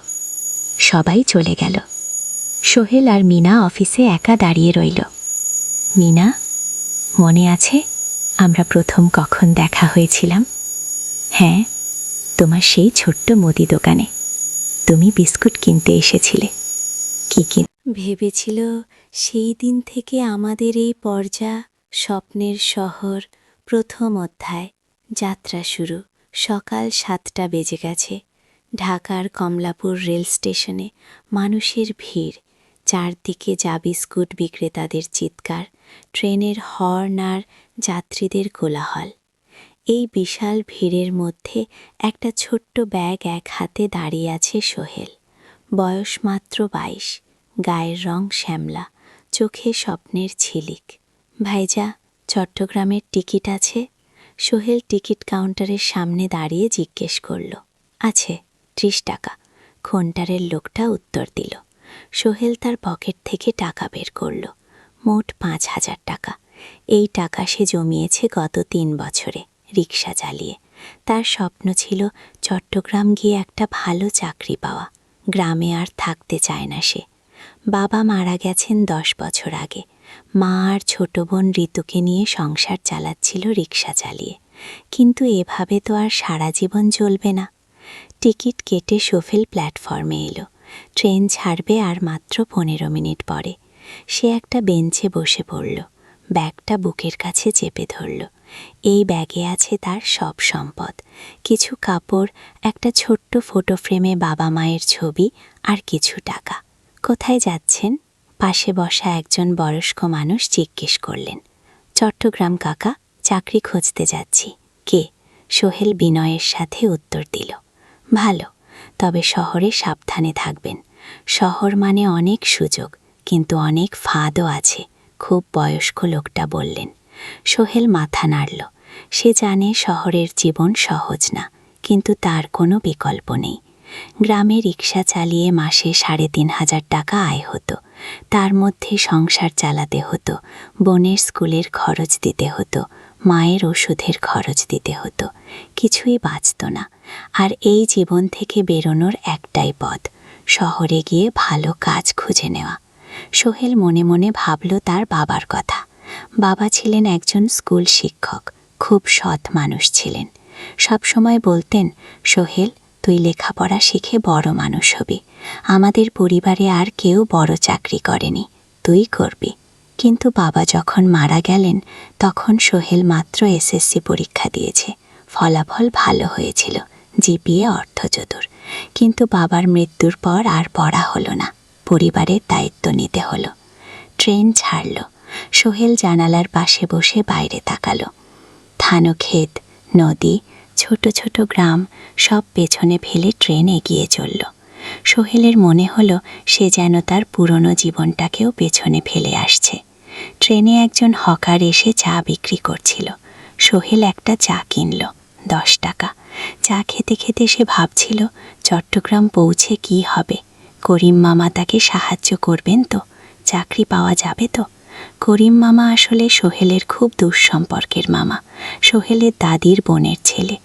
সবাই চলে গেল। সোহেল আর মিনা অফিসে একা দাঁড়িয়ে রইল। মিনা, মনে আছে আমরা প্রথম কখন দেখা হয়েছিলাম? হ্যাঁ, তোমার সেই ছোট্ট মুদি দোকানে। তুমি বিস্কুট কিনতে এসেছিলে। কি ভেবেছিল সেই দিন থেকে আমাদের এই পর্যা, স্বপ্নের শহর, প্রথম অধ্যায়, যাত্রা শুরু। সকাল 7টা বেজে গেছে। ঢাকার কমলাপুর রেল স্টেশনে মানুষের ভিড়, চারদিকে চা বিস্কুট বিক্রেতাদের চিৎকার, ট্রেনের হর্ন আর যাত্রীদের কোলাহল। এই বিশাল ভিড়ের মধ্যে একটা ছোট্ট ব্যাগ এক হাতে দাঁড়িয়ে আছে সোহেল। বয়স মাত্র 22, গায়ের রং শ্যামলা, চোখে স্বপ্নের ঝিলিক। ভাইজা, চট্টগ্রামের টিকিট আছে? সোহেল টিকিট কাউন্টারের সামনে দাঁড়িয়ে জিজ্ঞেস করল। আছে, 30 টাকা, কাউন্টারের লোকটা উত্তর দিল। সোহেল তার পকেট থেকে টাকা বের করল, মোট 5,000 টাকা। এই টাকা সে জমিয়েছে গত 3 বছরে রিক্সা চালিয়ে। তার স্বপ্ন ছিল চট্টগ্রাম গিয়ে একটা ভালো চাকরি পাওয়া। গ্রামে আর থাকতে চায় না সে। বাবা মারা গেছেন 10 বছর আগে। মা আর ছোট বোন ঋতুকে নিয়ে সংসার চালাচ্ছিল রিক্সা চালিয়ে। কিন্তু এভাবে তো আর সারা জীবন চলবে না। টিকিট কেটে সোহেল প্ল্যাটফর্মে এলো। ট্রেন ছাড়বে আর মাত্র 15 মিনিট পরে। সে একটা বেঞ্চে বসে পড়ল, ব্যাগটা বুকের কাছে চেপে ধরল। এই ব্যাগে আছে তার সব সম্পদ, কিছু কাপড়, একটা ছোট্ট ফটো ফ্রেমে বাবা মায়ের ছবি আর কিছু টাকা। কোথায় যাচ্ছেন? পাশে বসা একজন বয়স্ক মানুষ জিজ্ঞেস করলেন। চট্টগ্রাম কাকা, চাকরি খুঁজতে যাচ্ছি। কে? সোহেল বিনয়ের সাথে উত্তর দিল। ভালো, তবে শহরে সাবধানে থাকবেন। শহর মানে অনেক সুযোগ, কিন্তু অনেক ফাঁদও আছে, খুব বয়স্ক লোকটা বললেন। সোহেল মাথা নাড়ল। সে জানে শহরের জীবন সহজ না, কিন্তু তার কোনো বিকল্প নেই। গ্রামে রিক্সা চালিয়ে মাসে ৩,৫০০ টাকা আয় হতো। তার মধ্যে সংসার চালাতে হতো, বোনের স্কুলের খরচ দিতে হতো, মায়ের ওষুধের খরচ দিতে হতো। কিছুই বাঁচত না। আর এই জীবন থেকে বেরোনোর একটাই পথ, শহরে গিয়ে ভালো কাজ খুঁজে নেওয়া। সোহেল মনে মনে ভাবল তার বাবার কথা। বাবা ছিলেন একজন স্কুল শিক্ষক, খুব সৎ মানুষ ছিলেন। সবসময় বলতেন, সোহেল, তুই লেখাপড়া শিখে বড় মানুষ হবি। আমাদের পরিবারে আর কেউ বড় চাকরি করেনি, তুই করবি। কিন্তু বাবা যখন মারা গেলেন, তখন সোহেল মাত্র এসএসসি পরীক্ষা দিয়েছে। ফলাফল ভালো হয়েছিল, জিপিএ অর্ধচতুর। কিন্তু বাবার মৃত্যুর পর আর পড়া হলো না, পরিবারের দায়িত্ব নিতে হলো। ট্রেন ছাড়ল। সোহেল জানালার পাশে বসে বাইরে তাকালো। ধানক্ষেত, নদী, ছোট ছোট গ্রাম সব পেছনে ফেলে ট্রেন এগিয়ে চলল। সোহেলের মনে হলো সে যেন তার পুরনো জীবনটাকেও পেছনে ফেলে আসছে। ট্রেনে একজন হকার এসে চা বিক্রি করছিল। সোহেল একটা চা কিনল, 10 টাকা। চা খেতে খেতে সে ভাবছিল, চট্টগ্রাম পৌঁছে কি হবে। করিম মামা তাকে সাহায্য করবেন তো? চাকরি পাওয়া যাবে তো? করিম মামা আসলে সোহেলের খুব দূর সম্পর্কের মামা, সোহেলের দাদির বোনের ছেলে।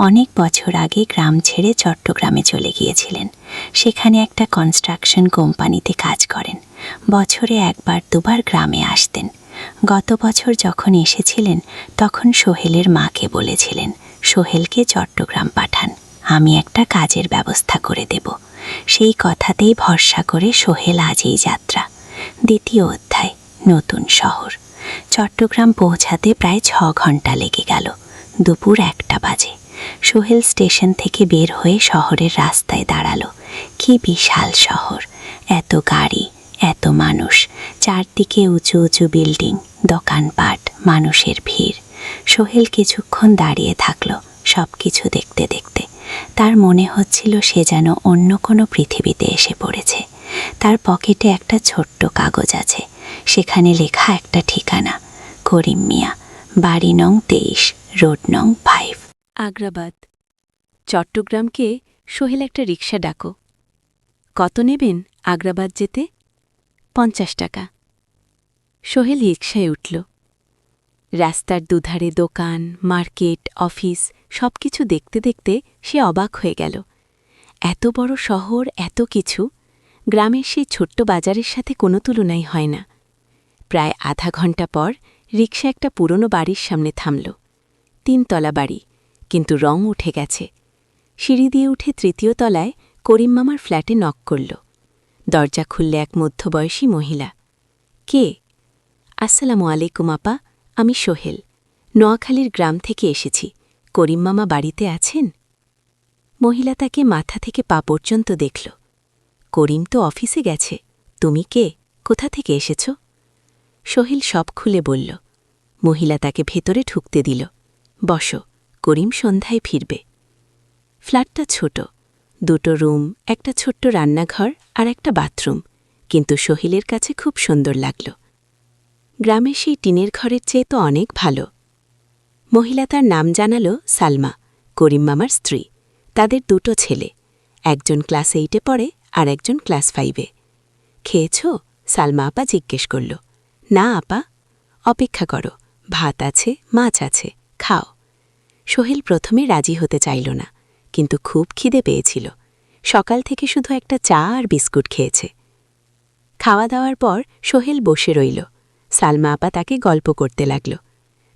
অনেক বছর আগে গ্রাম ছেড়ে চট্টগ্রামে চলে গিয়েছিলেন। সেখানে একটা কনস্ট্রাকশন কোম্পানিতে কাজ করেন। বছরে 1-2 বার গ্রামে আসতেন। গত বছর যখন এসেছিলেন, তখন সোহেলের মাকে বলেছিলেন, সোহেলকে চট্টগ্রাম পাঠান, আমি একটা কাজের ব্যবস্থা করে দেব। সেই কথাতেই ভরসা করে সোহেল আজই যাত্রা। দ্বিতীয় অধ্যায়, নতুন শহর। চট্টগ্রাম পৌঁছাতে প্রায় 6 ঘন্টা লেগে গেল। দুপুর 1টা বাজে। সোহেল স্টেশন থেকে বের হয়ে শহরের রাস্তায় দাঁড়ালো। কি বিশাল শহর! এত গাড়ি, এত মানুষ, চারদিকে উঁচু উঁচু বিল্ডিং, দোকানপাট, মানুষের ভিড়। সোহেল কিছুক্ষণ দাঁড়িয়ে থাকলো, সব কিছু দেখতে দেখতে। তার মনে হচ্ছিল সে যেন অন্য কোনো পৃথিবীতে এসে পড়েছে। তার পকেটে একটা ছোট্ট কাগজ আছে, সেখানে লেখা একটা ঠিকানা, করিম মিয়া, বাড়ি নং 23, রোড নং 5। আগ্রাবাদ। চট্টগ্রামকে সোহেল একটা রিক্সা ডাকো। কত নেবেন আগ্রাবাদ যেতে? 50 টাকা। সোহেল রিক্সায় উঠল। রাস্তার দুধারে দোকান, মার্কেট, অফিস সবকিছু দেখতে দেখতে সে অবাক হয়ে গেল। এত বড় শহর, এত কিছু, গ্রামের সেই ছোট্ট বাজারের সাথে কোনো তুলনাই হয় না। প্রায় আধা ঘণ্টা পর রিক্সা একটা পুরনো বাড়ির সামনে থামল। 3 তলা বাড়ি, কিন্তু রং উঠে গেছে। সিঁড়ি দিয়ে উঠে 3য় তলায় করিম মামার ফ্ল্যাটে নক করল। দরজা খুললে এক মধ্যবয়সী মহিলা। কে? আসসালামু আলাইকুম আপা, আমি সোহেল, নোয়াখালীর গ্রাম থেকে এসেছি। করিম মামা বাড়িতে আছেন? মহিলা তাকে মাথা থেকে পা পর্যন্ত দেখল। করিম তো অফিসে গেছে, তুমি কে? কোথা থেকে এসেছ? সোহেল সব খুলে বলল। মহিলা তাকে ভেতরে ঢুকতে দিল। বসো, করিম সন্ধ্যায় ফিরবে। ফ্ল্যাটটা ছোট, 2টো রুম, একটা ছোট্ট রান্নাঘর আর একটা বাথরুম, কিন্তু সোহেলের কাছে খুব সুন্দর লাগল। গ্রামের সেই টিনের ঘরের চেয়ে তো অনেক ভালো। মহিলা তার নাম জানালো সালমা, করিম মামার স্ত্রী। তাদের 2টো ছেলে, একজন ক্লাস 8-এ পড়ে আর একজন ক্লাস 5-এ। খেয়েছ? সালমা আপা জিজ্ঞেস করল। না আপা। অপেক্ষা করো, ভাত আছে, মাছ আছে, খাও। সোহেল প্রথমে রাজি হতে চাইল না, কিন্তু খুব খিদে পেয়েছিল। সকাল থেকে শুধু একটা চা আর বিস্কুট খেয়েছে। খাওয়া দাওয়ার পর সোহেল বসে রইল। সালমা আপা তাকে গল্প করতে লাগল।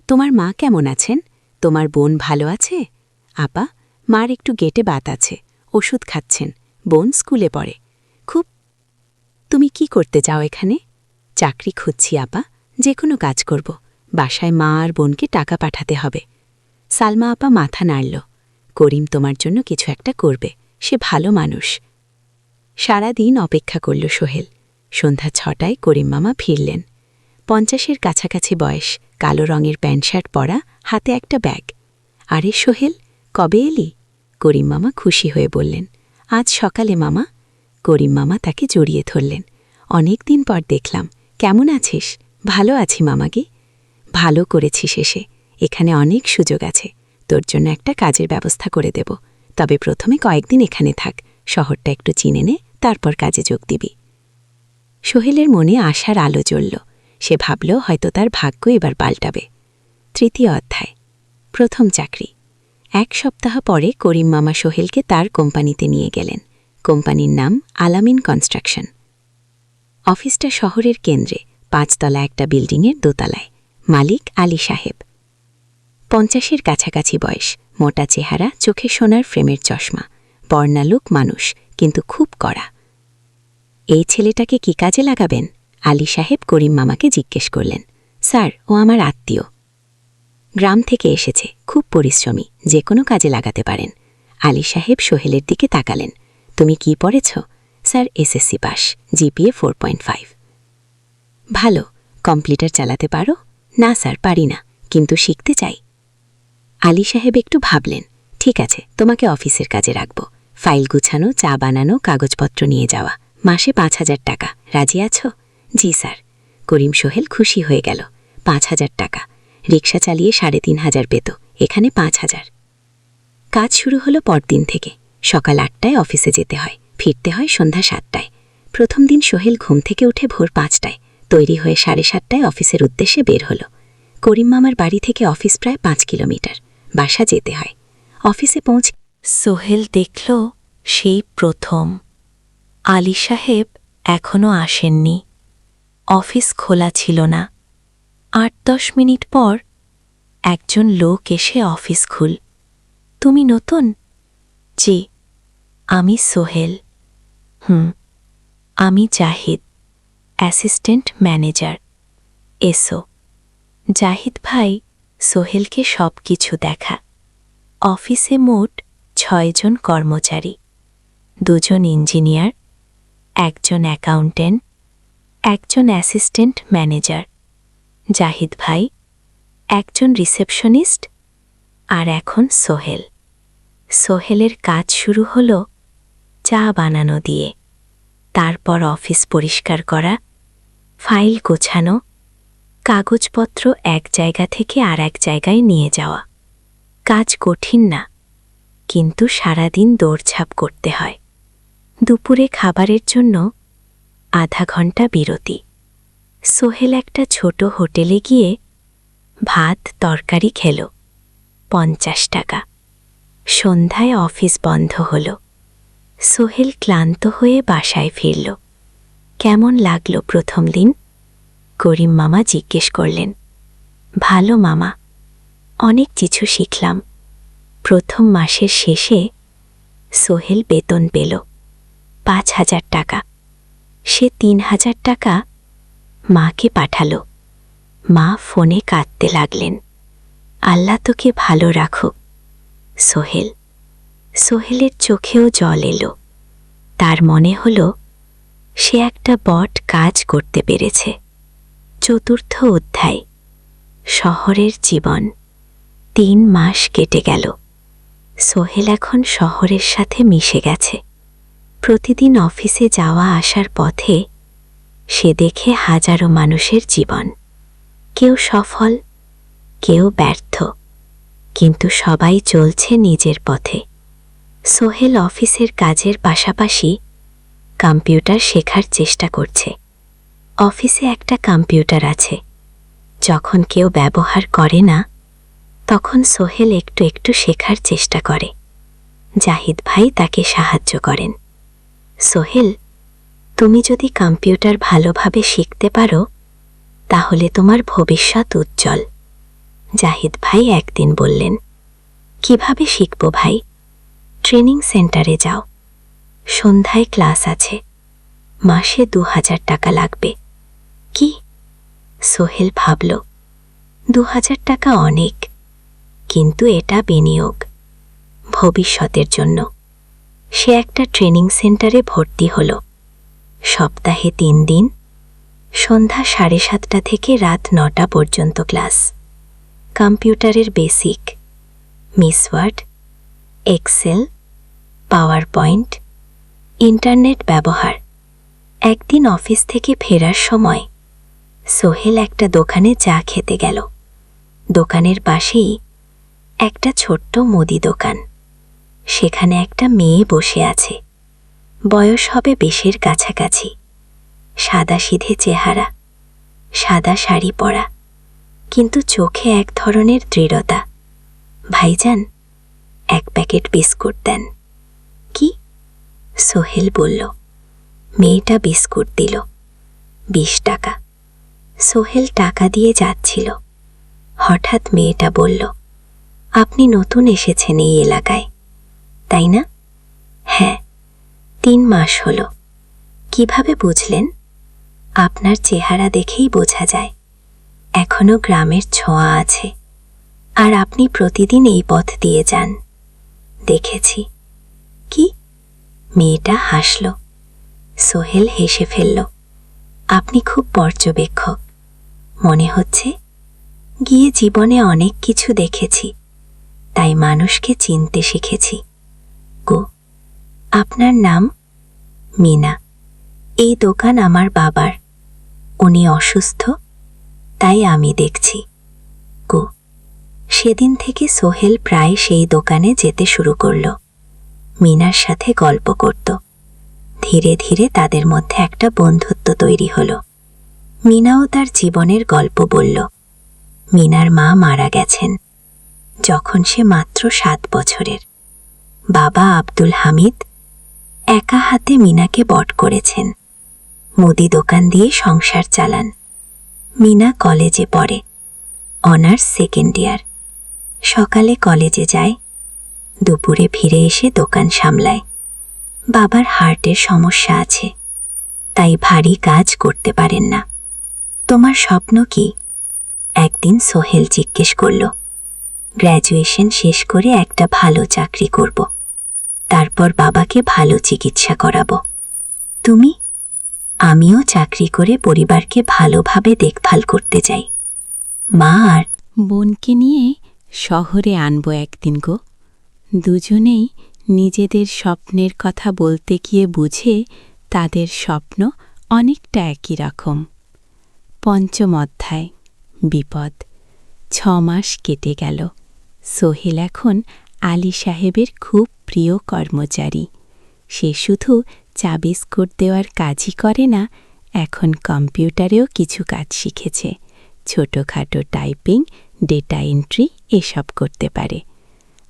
তোমার মা কেমন আছেন? তোমার বোন ভালো আছে? আপা, মার একটু গেটে বাত আছে, ওষুধ খাচ্ছেন, বোন স্কুলে পড়ে। খুব। তুমি কি করতে চাও এখানে? চাকরি খুঁজছি আপা, যে কোনো কাজ করব, বাসায় মা আর বোনকে টাকা পাঠাতে হবে। সালমা আপা মাথা নাড়ল। করিম তোমার জন্য কিছু একটা করবে, সে ভালো মানুষ। সারাদিন অপেক্ষা করল সোহেল। সন্ধ্যা 6টায় করিম মামা ফিরলেন। 50-এর কাছাকাছি বয়স, কালো রঙের প্যান্ট শার্ট পরা, হাতে একটা ব্যাগ। আরে সোহেল, কবে এলি? করিম মামা খুশি হয়ে বললেন, আজ সকালে মামা। করিম মামা তাকে জড়িয়ে ধরলেন। অনেক দিন পর দেখলাম, কেমন আছিস? ভালো আছি মামাকে। ভালো করেছিস এসে, এখানে অনেক সুযোগ আছে। তোর জন্য একটা কাজের ব্যবস্থা করে দেব, তবে প্রথমে কয়েকদিন এখানে থাক, শহরটা একটু চিনে নে, তারপর কাজে যোগ দিবি। সোহেলের মনে আশার আলো জ্বলল। সে ভাবল হয়তো তার ভাগ্য এবার পাল্টাবে। 3য় অধ্যায়, প্রথম চাকরি। 1 সপ্তাহ পরে করিম মামা সোহেলকে তার কোম্পানিতে নিয়ে গেলেন। কোম্পানির নাম আলামিন কনস্ট্রাকশন। অফিসটা শহরের কেন্দ্রে, 5 তলা একটা বিল্ডিংয়ের দোতলায়। মালিক আলী সাহেব। 50-এর কাছাকাছি বয়স, মোটা চেহারা, চোখে সোনার ফ্রেমের চশমা। বর্ণালোক মানুষ, কিন্তু খুব কড়া। এই ছেলেটাকে কি কাজে লাগাবেন? আলী সাহেব করিম মামাকে জিজ্ঞেস করলেন। স্যার, ও আমার আত্মীয়। গ্রাম থেকে এসেছে, খুব পরিশ্রমী, যে কোনো কাজে লাগাতে পারেন। আলী সাহেব সোহেলের দিকে তাকালেন। তুমি কি পড়েছ? Sir, SSC pass, GPA 4.5। ভালো। কম্পিউটার চালাতে পারো? না স্যার, পারি না, কিন্তু শিখতে চাই। আলী সাহেব একটু ভাবলেন। ঠিক আছে, তোমাকে অফিসের কাজে রাখব। ফাইল গুছানো, চা বানানো, কাগজপত্র নিয়ে যাওয়া। মাসে 5,000 টাকা। রাজি আছো? জি স্যার। করিম সোহেল খুশি হয়ে গেল। 5,000 টাকা। রিকশা চালিয়ে 3,500 পেত, এখানে 5,000। কাজ শুরু হলো পরদিন থেকে। সকাল 8টায় অফিসে যেতে হয়, ফিরতে হয় সন্ধ্যা 7টায়। প্রথম দিন সোহেল ঘুম থেকে উঠে ভোর 5টায়, তৈরি হয়ে 7:30টায় অফিসের উদ্দেশ্যে বের হলো। করিম মামার বাড়ি থেকে অফিস প্রায় 5 কিলোমিটার। বাসা যেতে হয়। অফিসে পৌঁছে সোহেল দেখল সেই প্রথম আলী সাহেব এখনও আসেননি। অফিস খোলা ছিল না। 8-10 মিনিট পর একজন লোক এসে অফিস খুল। তুমি নতুন? জি, আমি সোহেল। আমি জাহিদ, অ্যাসিস্ট্যান্ট ম্যানেজার। এসো। জাহিদ ভাই সোহেলকে সব কিছু দেখা। অফিসে মোট 6 জন কর্মচারী, 2 জন ইঞ্জিনিয়ার, 1 জন অ্যাকাউন্টেন্ট, 1 জন অ্যাসিস্ট্যান্ট ম্যানেজার, জাহিদ ভাই, 1 জন রিসেপশনিস্ট, আর এখন সোহেল। সোহেলের কাজ শুরু হলো চা বানানো দিয়ে, তারপর অফিস পরিষ্কার করা, ফাইল গোছানো, কাগজপত্র এক জায়গা থেকে আর এক জায়গায় নিয়ে যাওয়া। কাজ কঠিন না, কিন্তু সারাদিন দৌড়ঝাঁপ করতে হয়। দুপুরে খাবারের জন্য আধা ঘন্টা বিরতি। সোহেল একটা ছোট হোটেলে গিয়ে ভাত তরকারি খেল, 50 টাকা। সন্ধ্যায় অফিস বন্ধ হল। সোহেল ক্লান্ত হয়ে বাসায় ফিরল। কেমন লাগলো প্রথম দিন? করিম মামা জিজ্ঞেস করলেন। ভালো মামা, অনেক কিছু শিখলাম। প্রথম মাসের শেষে সোহেল বেতন পেল 5,000 টাকা। সে 3,000 টাকা মাকে পাঠালো। মা ফোনে কাঁদতে লাগলেন। আল্লাহ তোকে ভালো রাখুক সোহেল। সোহেলের চোখেও জল এলো। তার মনে হল সে একটা বড় কাজ করতে পেরেছে। 4র্থ অধ্যায়, শহরের জীবন। 3 মাস কেটে গেল। সোহেল এখন শহরের সাথে মিশে গেছে। প্রতিদিন অফিসে যাওয়া আসার পথে সে দেখে হাজারো মানুষের জীবন। কেউ সফল, কেউ ব্যর্থ, কিন্তু সবাই চলছে নিজের পথে। সোহেল অফিসের কাজের পাশাপাশি কম্পিউটার শেখার চেষ্টা করছে। অফিসে একটা কম্পিউটার আছে। যখন কেউ ব্যবহার করে না, তখন সোহেল একটু একটু শেখার চেষ্টা করে। জাহিদ ভাই তাকে সাহায্য করেন। সোহেল, তুমি যদি কম্পিউটার ভালোভাবে শিখতে পারো, তাহলে তোমার ভবিষ্যৎ উজ্জ্বল। জাহিদ ভাই একদিন বললেন। কিভাবে শিখব ভাই? ট্রেনিং সেন্টারে যাও, সন্ধ্যায় ক্লাস আছে, মাসে 2,000 টাকা লাগবে। কি? সোহেল ভাবল। ২,০০০ টাকা অনেক, কিন্তু এটা বিনিয়োগ, ভবিষ্যতের জন্য। সে একটা ট্রেনিং সেন্টারে ভর্তি হল। সপ্তাহে ৩ দিন, সন্ধ্যা ৭:৩০ থেকে রাত ৯টা পর্যন্ত ক্লাস। কম্পিউটারের basic, MS Word, Excel, PowerPoint, internet ব্যবহার। একদিন অফিস থেকে ফেরার সময় সোহেল একটা দোকানে চা খেতে গেল। দোকানের পাশেই একটা ছোট্ট মুদি দোকান। সেখানে একটা মেয়ে বসে আছে। বয়স হবে ২০-এর কাছাকাছি। সাদাসিধে চেহারা, সাদা শাড়ি পরা, কিন্তু চোখে এক ধরনের দৃঢ়তা। ভাইজান, ১ প্যাকেট বিস্কুট দেন। কি? সোহেল বলল। মেয়েটা বিস্কুট দিল। ২০ টাকা। সোহেল টাকা দিয়ে যাচ্ছিল। হঠাৎ মেয়েটা বলল, আপনি নতুন এসেছেন এই এলাকায়, তাই না? হ্যাঁ, ৩ মাস হলো। কিভাবে বুঝলেন? আপনার চেহারা দেখেই বোঝা যায়। এখনো গ্রামের ছোঁয়া আছে। আর আপনি প্রতিদিন এই পথ দিয়ে যান। দেখেছি। কি? মেয়েটা হাসল। সোহেল হেসে ফেলল। আপনি খুব পর্যবেক্ষক। মনে হচ্ছে গিয়ে জীবনে অনেক কিছু দেখেছি, তাই মানুষকে চিনতে শিখেছি। গো, আপনার নাম? মিনা। এই দোকান আমার বাবার। উনি অসুস্থ, তাই আমি দেখছি। গো। সেদিন থেকে সোহেল প্রায় সেই দোকানে যেতে শুরু করল। মিনার সাথে গল্প করত। ধীরে ধীরে তাদের মধ্যে একটা বন্ধুত্ব তৈরি হল। মিনাও তার জীবনের গল্প বলল। মিনার মা মারা গেছেন যখন সে মাত্র ৭ বছরের। বাবা আব্দুল হামিদ একা হাতে মিনাকে বড় করেছেন। মুদি দোকান দিয়ে সংসার চালান। মিনা কলেজে পড়ে, অনার্স 2nd ইয়ার। সকালে কলেজে যায়, দুপুরে ফিরে এসে দোকান সামলায়। বাবার হার্টের সমস্যা আছে, তাই ভারী কাজ করতে পারেন না। তোমার স্বপ্ন কি? একদিন সোহেল জিজ্ঞেস করল। গ্র্যাজুয়েশন শেষ করে একটা ভালো চাকরি করব, তারপর বাবাকে ভালো চিকিৎসা করাবো। তুমি? আমিও চাকরি করে পরিবারকে ভালোভাবে দেখভাল করতে চাই। মা আর বোনকে নিয়ে শহরে আনব একদিন গো। দুজনেই নিজেদের স্বপ্নের কথা বলতে গিয়ে বুঝে তাদের স্বপ্ন অনেকটা একই রকম। ৫ম অধ্যায়, বিপদ। ৬ মাস কেটে গেল। সোহেল এখন আলী সাহেবের খুব প্রিয় কর্মচারী। সে শুধু চা বিস্কুট দেওয়ার কাজই করে না, এখন কম্পিউটারেও কিছু কাজ শিখেছে। ছোটখাটো টাইপিং, ডেটা এন্ট্রি এসব করতে পারে।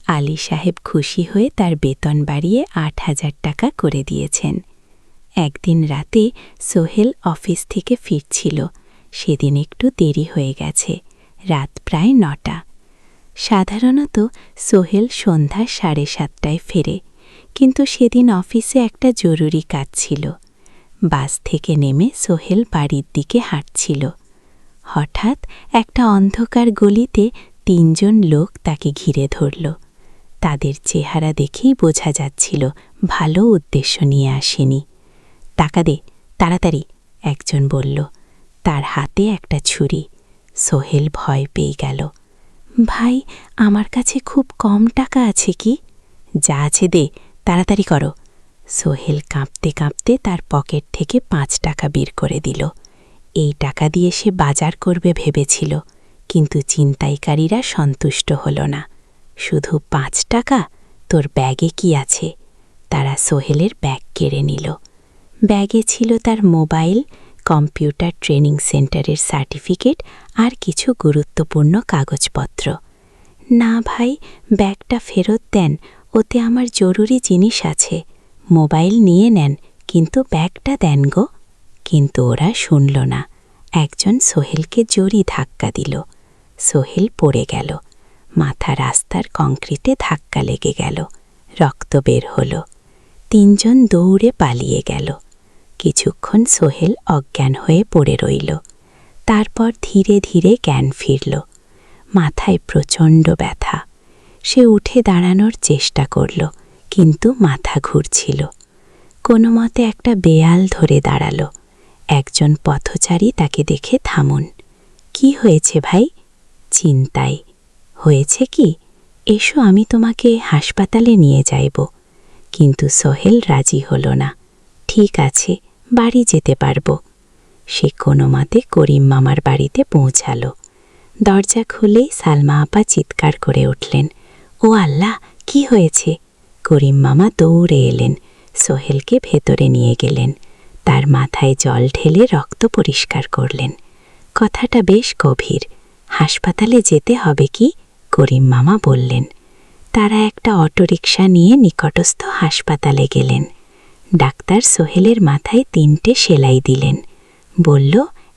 আলী সাহেব খুশি হয়ে তার বেতন বাড়িয়ে ৮,০০০ টাকা করে দিয়েছেন। একদিন রাতে সোহেল অফিস থেকে ফিরছিল। সেদিন একটু দেরি হয়ে গেছে, রাত প্রায় ৯টা। সাধারণত সোহেল সন্ধ্যা ৭:৩০টায় ফেরে, কিন্তু সেদিন অফিসে একটা জরুরি কাজ ছিল। বাস থেকে নেমে সোহেল বাড়ির দিকে হাঁটছিল। হঠাৎ একটা অন্ধকার গলিতে ৩ জন লোক তাকে ঘিরে ধরল। তাদের চেহারা দেখেই বোঝা যাচ্ছিল ভালো উদ্দেশ্য নিয়ে আসেনি। টাকা দে, তাড়াতাড়ি, একজন বলল। তার হাতে একটা ছুরি। সোহেল ভয় পেয়ে গেল। ভাই, আমার কাছে খুব কম টাকা আছে। কি? যা আছে দে, তাড়াতাড়ি করো। সোহেল কাঁপতে কাঁপতে তার পকেট থেকে ৫ টাকা বের করে দিল। এই টাকা দিয়ে সে বাজার করবে ভেবেছিল, কিন্তু ছিনতাইকারীরা সন্তুষ্ট হল না। শুধু ৫ টাকা? তোর ব্যাগে কি আছে? তারা সোহেলের ব্যাগ কেড়ে নিল। ব্যাগে ছিল তার মোবাইল, কম্পিউটার ট্রেনিং সেন্টারের সার্টিফিকেট আর কিছু গুরুত্বপূর্ণ কাগজপত্র। না ভাই, ব্যাগটা ফেরত দেন, ওতে আমার জরুরি জিনিস আছে। মোবাইল নিয়ে নেন, কিন্তু ব্যাগটা দেন গো। কিন্তু ওরা শুনল না। একজন সোহেলকে জোরে ধাক্কা দিল। সোহেল পড়ে গেল। মাথা রাস্তার কংক্রিটে ধাক্কা লেগে গেল। রক্ত বের হল। ৩ জন দৌড়ে পালিয়ে গেল। কিছুক্ষণ সোহেল অজ্ঞান হয়ে পড়ে রইল। তারপর ধীরে ধীরে জ্ঞান ফিরল। মাথায় প্রচণ্ড ব্যথা। সে উঠে দাঁড়ানোর চেষ্টা করল, কিন্তু মাথা ঘুরছিল। কোনো মতে একটা বেয়াল ধরে দাঁড়ালো। একজন পথচারী তাকে দেখে থামুন। কি হয়েছে ভাই? চিন্তায়। হয়েছে কি? এসো, আমি তোমাকে হাসপাতালে নিয়ে যাইব। কিন্তু সোহেল রাজি হল না। ঠিক আছে, বাড়ি যেতে পারব। সে কোনো মতে করিম মামার বাড়িতে পৌঁছালো। দরজা খুলেই সালমা আপা চিৎকার করে উঠলেন, ও আল্লাহ, কি হয়েছে? করিম মামা দৌড়ে এলেন, সোহেলকে ভেতরে নিয়ে গেলেন। তার মাথায় জল ঢেলে রক্ত পরিষ্কার করলেন। কথাটা বেশ গভীর। হাসপাতালে যেতে হবে কি? করিম মামা বললেন। তারা একটা অটোরিকশা নিয়ে নিকটস্থ হাসপাতালে গেলেন। ডাক্তার সোহেলের মাথায় 3টে সেলাই দিলেন। বলল,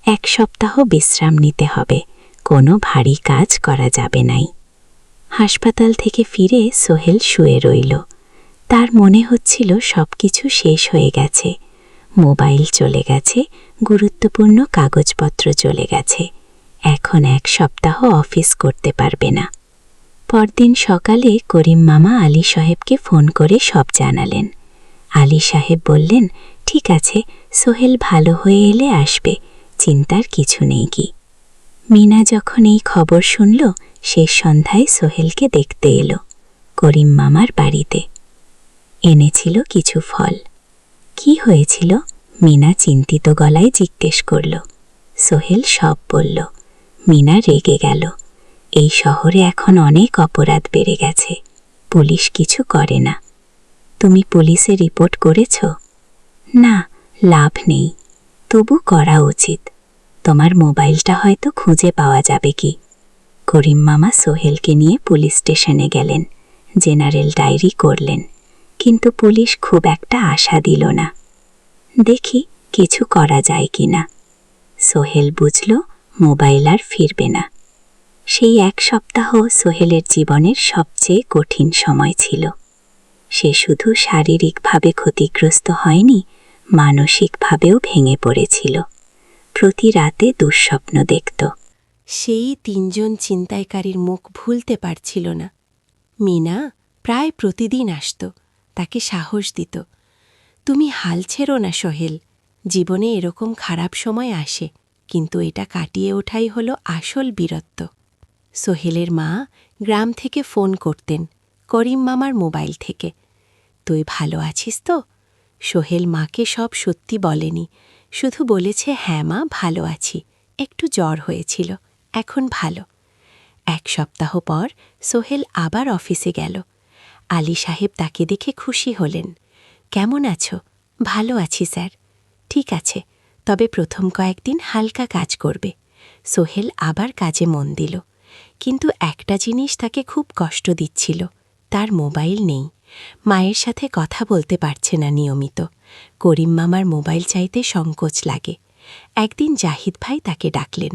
1 সপ্তাহ বিশ্রাম নিতে হবে, কোনো ভারী কাজ করা যাবে নাই। হাসপাতাল থেকে ফিরে সোহেল শুয়ে রইল। তার মনে হচ্ছিল সব কিছু শেষ হয়ে গেছে। মোবাইল চলে গেছে, গুরুত্বপূর্ণ কাগজপত্র চলে গেছে। এখন 1 সপ্তাহ অফিস করতে পারবে না। পরদিন সকালে করিম মামা আলী সাহেবকে ফোন করে সব জানালেন। আলী সাহেব বললেন, ঠিক আছে, সোহেল ভালো হয়ে এলে আসবে, চিন্তার কিছু নেই কি। মিনা যখন এই খবর শুনল, শেষ সন্ধ্যায় সোহেলকে দেখতে এলো করিম মামার বাড়িতে। এনেছিল কিছু ফল। কি হয়েছিল? মিনা চিন্তিত গলায় জিজ্ঞেস করল। সোহেল সব বলল। মিনা রেগে গেল। এই শহরে এখন অনেক অপরাধ বেড়ে গেছে, পুলিশ কিছু করে না। তুমি পুলিশে রিপোর্ট করেছ? না, লাভ নেই। তবু করা উচিত। তোমার মোবাইলটা হয়তো খুঁজে পাওয়া যাবে কি। করিম মামা সোহেলকে নিয়ে পুলিশ স্টেশনে গেলেন, জেনারেল ডায়েরি করলেন। কিন্তু পুলিশ খুব একটা আশা দিল না। দেখি কিছু করা যায় কি না। সোহেল বুঝল মোবাইল আর ফিরবে না। সেই 1 সপ্তাহ সোহেলের জীবনের সবচেয়ে কঠিন সময় ছিল। সে শুধু শারীরিকভাবে ক্ষতিগ্রস্ত হয়নি, মানসিকভাবেও ভেঙে পড়েছিল। প্রতি রাতে দুঃস্বপ্ন দেখত। সেই 3জন ছিনতাইকারীর মুখ ভুলতে পারছিল না। মিনা প্রায় প্রতিদিন আসত, তাকে সাহস দিত, তুমি হাল ছেড়ো না সোহেল, জীবনে এরকম খারাপ সময় আসে, কিন্তু এটা কাটিয়ে ওঠাই হলো আসল বীরত্ব। সোহেলের মা গ্রাম থেকে ফোন করতেন, করিম মামার মোবাইল থেকে। তুই ভালো আছিস তো? সোহেল মাকে সব সত্যি বলেনি, শুধু বলেছে, হ্যাঁ মা, ভালো আছি, একটু জ্বর হয়েছিল, এখন ভালো। 1 সপ্তাহ পর সোহেল আবার অফিসে গেল। আলী সাহেব তাকে দেখে খুশি হলেন। কেমন আছো? ভালো আছি স্যার। ঠিক আছে, তবে প্রথম কয়েকদিন হালকা কাজ করবে। সোহেল আবার কাজে মন দিল। কিন্তু একটা জিনিস তাকে খুব কষ্ট দিচ্ছিল, তার মোবাইল নেই। মায়ের সাথে কথা বলতে পারছে না নিয়মিত। করিম মামার মোবাইল চাইতে সংকোচ লাগে। একদিন জাহিদ ভাই তাকে ডাকলেন,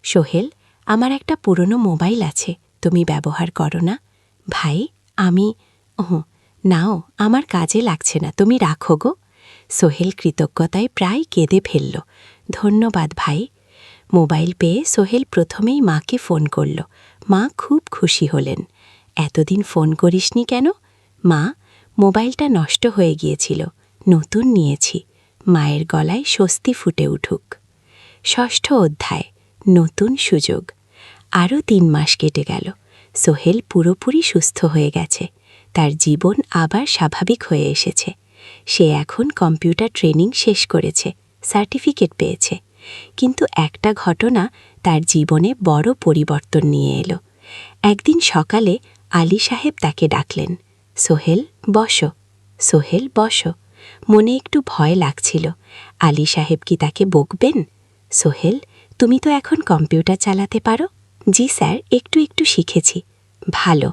সোহেল, আমার একটা পুরনো মোবাইল আছে, তুমি ব্যবহার করো না? ভাই, আমি নাও, আমার কাজে লাগছে না, তুমি রাখো গো। সোহেল কৃতজ্ঞতায় প্রায় কেঁদে ফেলল। ধন্যবাদ ভাই। মোবাইল পেয়ে সোহেল প্রথমেই মাকে ফোন করল। মা খুব খুশি হলেন। এতদিন ফোন করিসনি কেন? মা, মোবাইলটা নষ্ট হয়ে গিয়েছিল, নতুন নিয়েছি। মায়ের গলায় স্বস্তি ফুটে উঠুক। 6ষ্ঠ অধ্যায়, নতুন সুযোগ। আরও 3 মাস কেটে গেল। সোহেল পুরোপুরি সুস্থ হয়ে গেছে। তার জীবন আবার স্বাভাবিক হয়ে এসেছে। সে এখন কম্পিউটার ট্রেনিং শেষ করেছে, সার্টিফিকেট পেয়েছে। কিন্তু একটা ঘটনা তার জীবনে বড় পরিবর্তন নিয়ে এলো। একদিন সকালে আলী সাহেব তাকে ডাকলেন, সোহেল বসো। সোহেল বসো। মনে একটু ভয় লাগছিল, আলী সাহেব কি তাকে বকবেন? সোহেল, তুমি তো এখন কম্পিউটার চালাতে পারো? জি স্যার, একটু একটু শিখেছি। ভালো,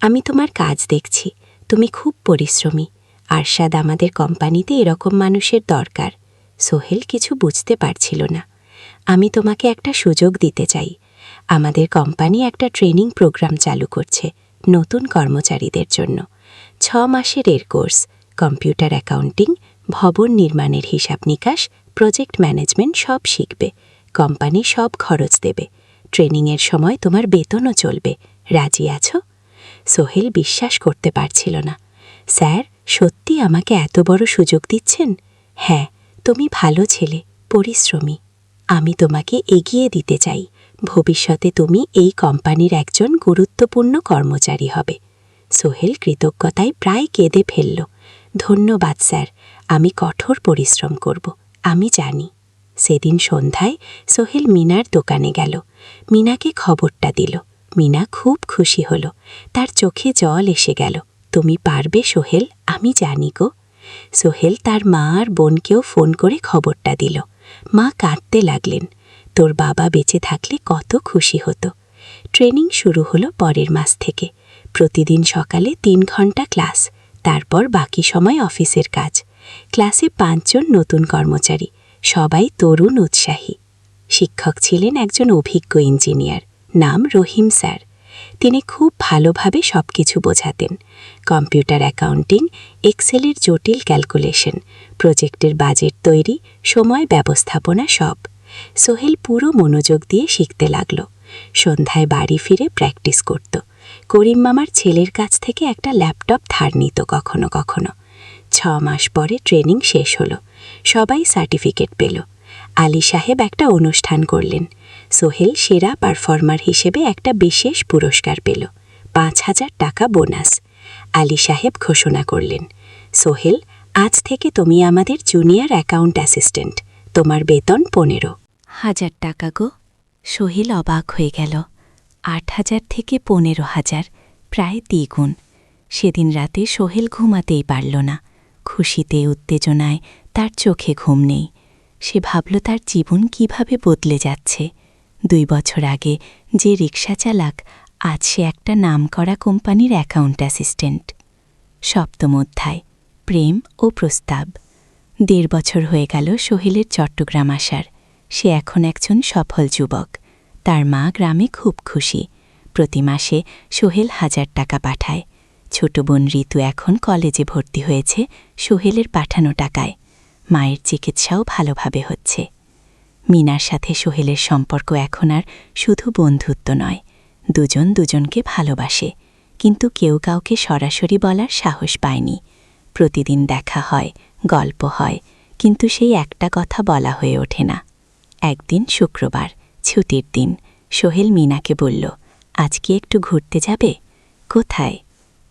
আমি তোমার কাজ দেখছি, তুমি খুব পরিশ্রমী। আরশাদ আমাদের কোম্পানিতে এরকম মানুষের দরকার। সোহেল কিছু বুঝতে পারছিল না। আমি তোমাকে একটা সুযোগ দিতে চাই। আমাদের কোম্পানি একটা ট্রেনিং প্রোগ্রাম চালু করছে নতুন কর্মচারীদের জন্য। 6 মাসের এর কোর্স, কম্পিউটার অ্যাকাউন্টিং, ভবন নির্মাণের হিসাব নিকাশ, প্রজেক্ট ম্যানেজমেন্ট সব শিখবে। কোম্পানি সব খরচ দেবে। ট্রেনিংয়ের সময় তোমার বেতনও চলবে, রাজি আছো? সোহেল বিশ্বাস করতে পারছিল না। স্যার, সত্যি আমাকে এত বড় সুযোগ দিচ্ছেন? হ্যাঁ, তুমি ভালো ছেলে, পরিশ্রমী। আমি তোমাকে এগিয়ে দিতে চাই। ভবিষ্যতে তুমি এই কোম্পানির একজন গুরুত্বপূর্ণ কর্মচারী হবে। সোহেল কৃতজ্ঞতায় প্রায় কেঁদে ফেলল। ধন্যবাদ স্যার, আমি কঠোর পরিশ্রম করব, আমি জানি। সেদিন সন্ধ্যায় সোহেল মিনার দোকানে গেল। মিনাকে খবরটা দিল। মিনা খুব খুশি হল। তার চোখে জল এসে গেল। তুমি পারবে সোহেল, আমি জানি গো। সোহেল তার মা আর বোনকেও ফোন করে খবরটা দিল। মা কাঁদতে লাগলেন। তোর বাবা বেঁচে থাকলে কত খুশি হতো। ট্রেনিং শুরু হলো পরের মাস থেকে। প্রতিদিন সকালে 3 ঘন্টা ক্লাস, তারপর বাকি সময় অফিসের কাজ। ক্লাসে 5 জন নতুন কর্মচারী, সবাই তরুণ উৎসাহী। শিক্ষক ছিলেন একজন অভিজ্ঞ ইঞ্জিনিয়ার, নাম রহিম স্যার। তিনি খুব ভালোভাবে সব কিছু বোঝাতেন। কম্পিউটার অ্যাকাউন্টিং, এক্সেলের জটিল ক্যালকুলেশন, প্রজেক্টের বাজেট তৈরি, সময় ব্যবস্থাপনা সব। সোহেল পুরো মনোযোগ দিয়ে শিখতে লাগল। সন্ধ্যায় বাড়ি ফিরে প্র্যাকটিস করত। করিম মামার ছেলের কাছ থেকে একটা ল্যাপটপ ধার নিত কখনো কখনো। 6 মাস পরে ট্রেনিং শেষ হলো। সবাই সার্টিফিকেট পেল। আলী সাহেব একটা অনুষ্ঠান করলেন। সোহেল সেরা পারফর্মার হিসেবে একটা বিশেষ পুরস্কার পেল, 5,000 টাকা বোনাস। আলী সাহেব ঘোষণা করলেন, সোহেল, আজ থেকে তুমি আমাদের জুনিয়র অ্যাকাউন্ট অ্যাসিস্ট্যান্ট। তোমার বেতন 15,000 টাকা গো। সোহেল অবাক হয়ে গেল। 8,000 থেকে 15,000, প্রায় দ্বিগুণ। সেদিন রাতে সোহেল ঘুমাতেই পারল না। খুশিতে উত্তেজনায় তার চোখে ঘুম নেই। সে ভাবল তার জীবন কিভাবে বদলে যাচ্ছে। 2 বছর আগে যে রিক্সা চালাক, আজ সে একটা নামকরা কোম্পানির অ্যাকাউন্ট অ্যাসিস্ট্যান্ট। 7ম অধ্যায়, প্রেম ও প্রস্তাব। 1.5 বছর হয়ে গেল সোহেলের চট্টগ্রাম আসার। সে এখন একজন সফল যুবক। তার মা গ্রামে খুব খুশি। প্রতি মাসে সোহেল 1,000 টাকা পাঠায়। ছোট বোন ঋতু এখন কলেজে ভর্তি হয়েছে সোহেলের পাঠানো টাকায়। মায়ের চিকিৎসাও ভালোভাবে হচ্ছে। মিনার সাথে সোহেলের সম্পর্ক এখন আর শুধু বন্ধুত্ব নয়, দুজন দুজনকে ভালোবাসে, কিন্তু কেউ কাউকে সরাসরি বলার সাহস পায়নি। প্রতিদিন দেখা হয়, গল্প হয়, কিন্তু সেই একটা কথা বলা হয়ে ওঠে না। একদিন শুক্রবার, ছুটির দিন, সোহেল মিনাকে বলল, আজকে একটু ঘুরতে যাবে? কোথায়?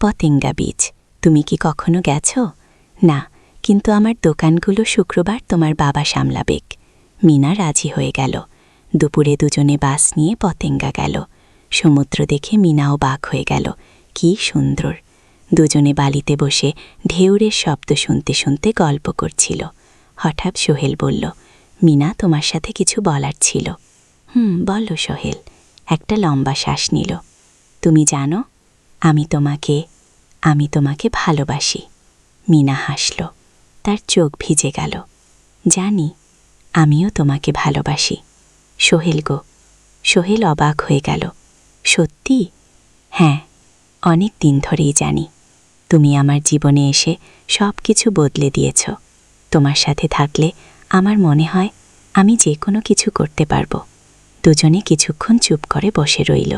পতেঙ্গা বিচ। তুমি কি কখনো গেছ? না, কিন্তু আমার দোকানগুলো শুক্রবার তোমার বাবা সামলাবেক। মিনা রাজি হয়ে গেল। দুপুরে দুজনে বাস নিয়ে পতেঙ্গা গেল। সমুদ্র দেখে মিনাও বাক হয়ে গেল। কি সুন্দর! দুজনে বালিতে বসে ঢেউরের শব্দ শুনতে শুনতে গল্প করছিল। হঠাৎ সোহেল বলল, মিনা, তোমার সাথে কিছু বলার ছিল। বলো সোহেল। একটা লম্বা শ্বাস নিল। তুমি জানো, আমি তোমাকে ভালোবাসি। মিনা হাসল। তার চোখ ভিজে গেল। জানি, আমিও তোমাকে ভালোবাসি। সোহেল গো। সোহেল অবাক হয়ে গেল। সত্যি? হ্যাঁ, অনেক দিন ধরেই জানি। তুমি আমার জীবনে এসে সব কিছু বদলে দিয়েছ। তোমার সাথে থাকলে আমার মনে হয় আমি যে কোনো কিছু করতে পারবো। দুজনে কিছুক্ষণ চুপ করে বসে রইল।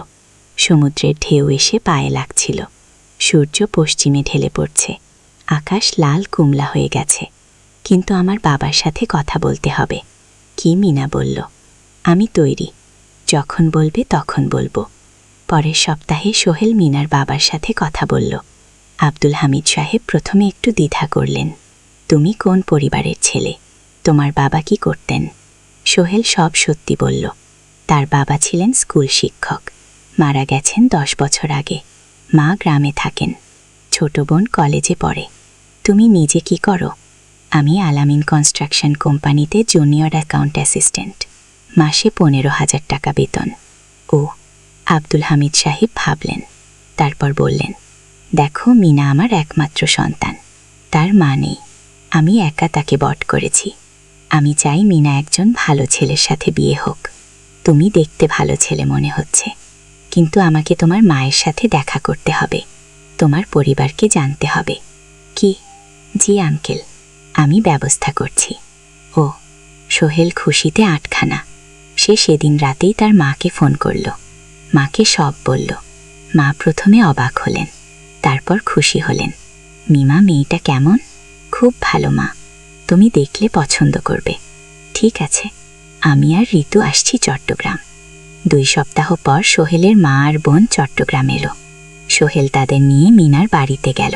সমুদ্রের ঢেউ এসে পায়ে লাগছিল। সূর্য পশ্চিমে ঢেলে পড়ছে। আকাশ লাল কুমলা হয়ে গেছে। কিন্তু আমার বাবার সাথে কথা বলতে হবে। কি? মিনা বলল। আমি তৈরি। যখন বলবে তখন বলবো। পরের সপ্তাহে সোহেল মিনার বাবার সাথে কথা বলল। আব্দুল হামিদ সাহেব প্রথমে একটু দ্বিধা করলেন। তুমি কোন পরিবারের ছেলে? তোমার বাবা কি করতেন? সোহেল সব সত্যি বলল। তার বাবা ছিলেন স্কুল শিক্ষক। মারা গেছেন 10 বছর আগে। মা গ্রামে থাকেন। ছোট বোন কলেজে পড়ে। তুমি নিজে কি করো? আমি আলামিন কনস্ট্রাকশন কোম্পানিতে জুনিয়র অ্যাকাউন্ট অ্যাসিস্ট্যান্ট। মাসে 15,000 টাকা বেতন। ও, আব্দুল হামিদ সাহেব ভাবলেন। তারপর বললেন, দেখো, মিনা আমার একমাত্র সন্তান। তার মা নেই। আমি একা তাকে বট করেছি। আমি চাই মিনা একজন ভালো ছেলের সাথে বিয়ে হোক। তুমি দেখতে ভালো ছেলে মনে হচ্ছে, কিন্তু আমাকে তোমার মায়ের সাথে দেখা করতে হবে। তোমার পরিবারকে জানতে হবে। কি? জি আঙ্কেল, আমি ব্যবস্থা করছি। ও, সোহেল খুশিতে আটখানা। সে সে সেদিন রাতেই তার মাকে ফোন করল, মাকে সব বলল। মা প্রথমে অবাক হলেন, তারপর খুশি হলেন। মিমা, মেয়েটা কেমন? খুব ভালো মা, তুমি দেখলে পছন্দ করবে। ঠিক আছে, আমি আর ঋতু আসছি চট্টগ্রাম। 2 সপ্তাহ পর সোহেলের মা আর বোন চট্টগ্রাম এলো। সোহেল তাদের নিয়ে মিনার বাড়িতে গেল।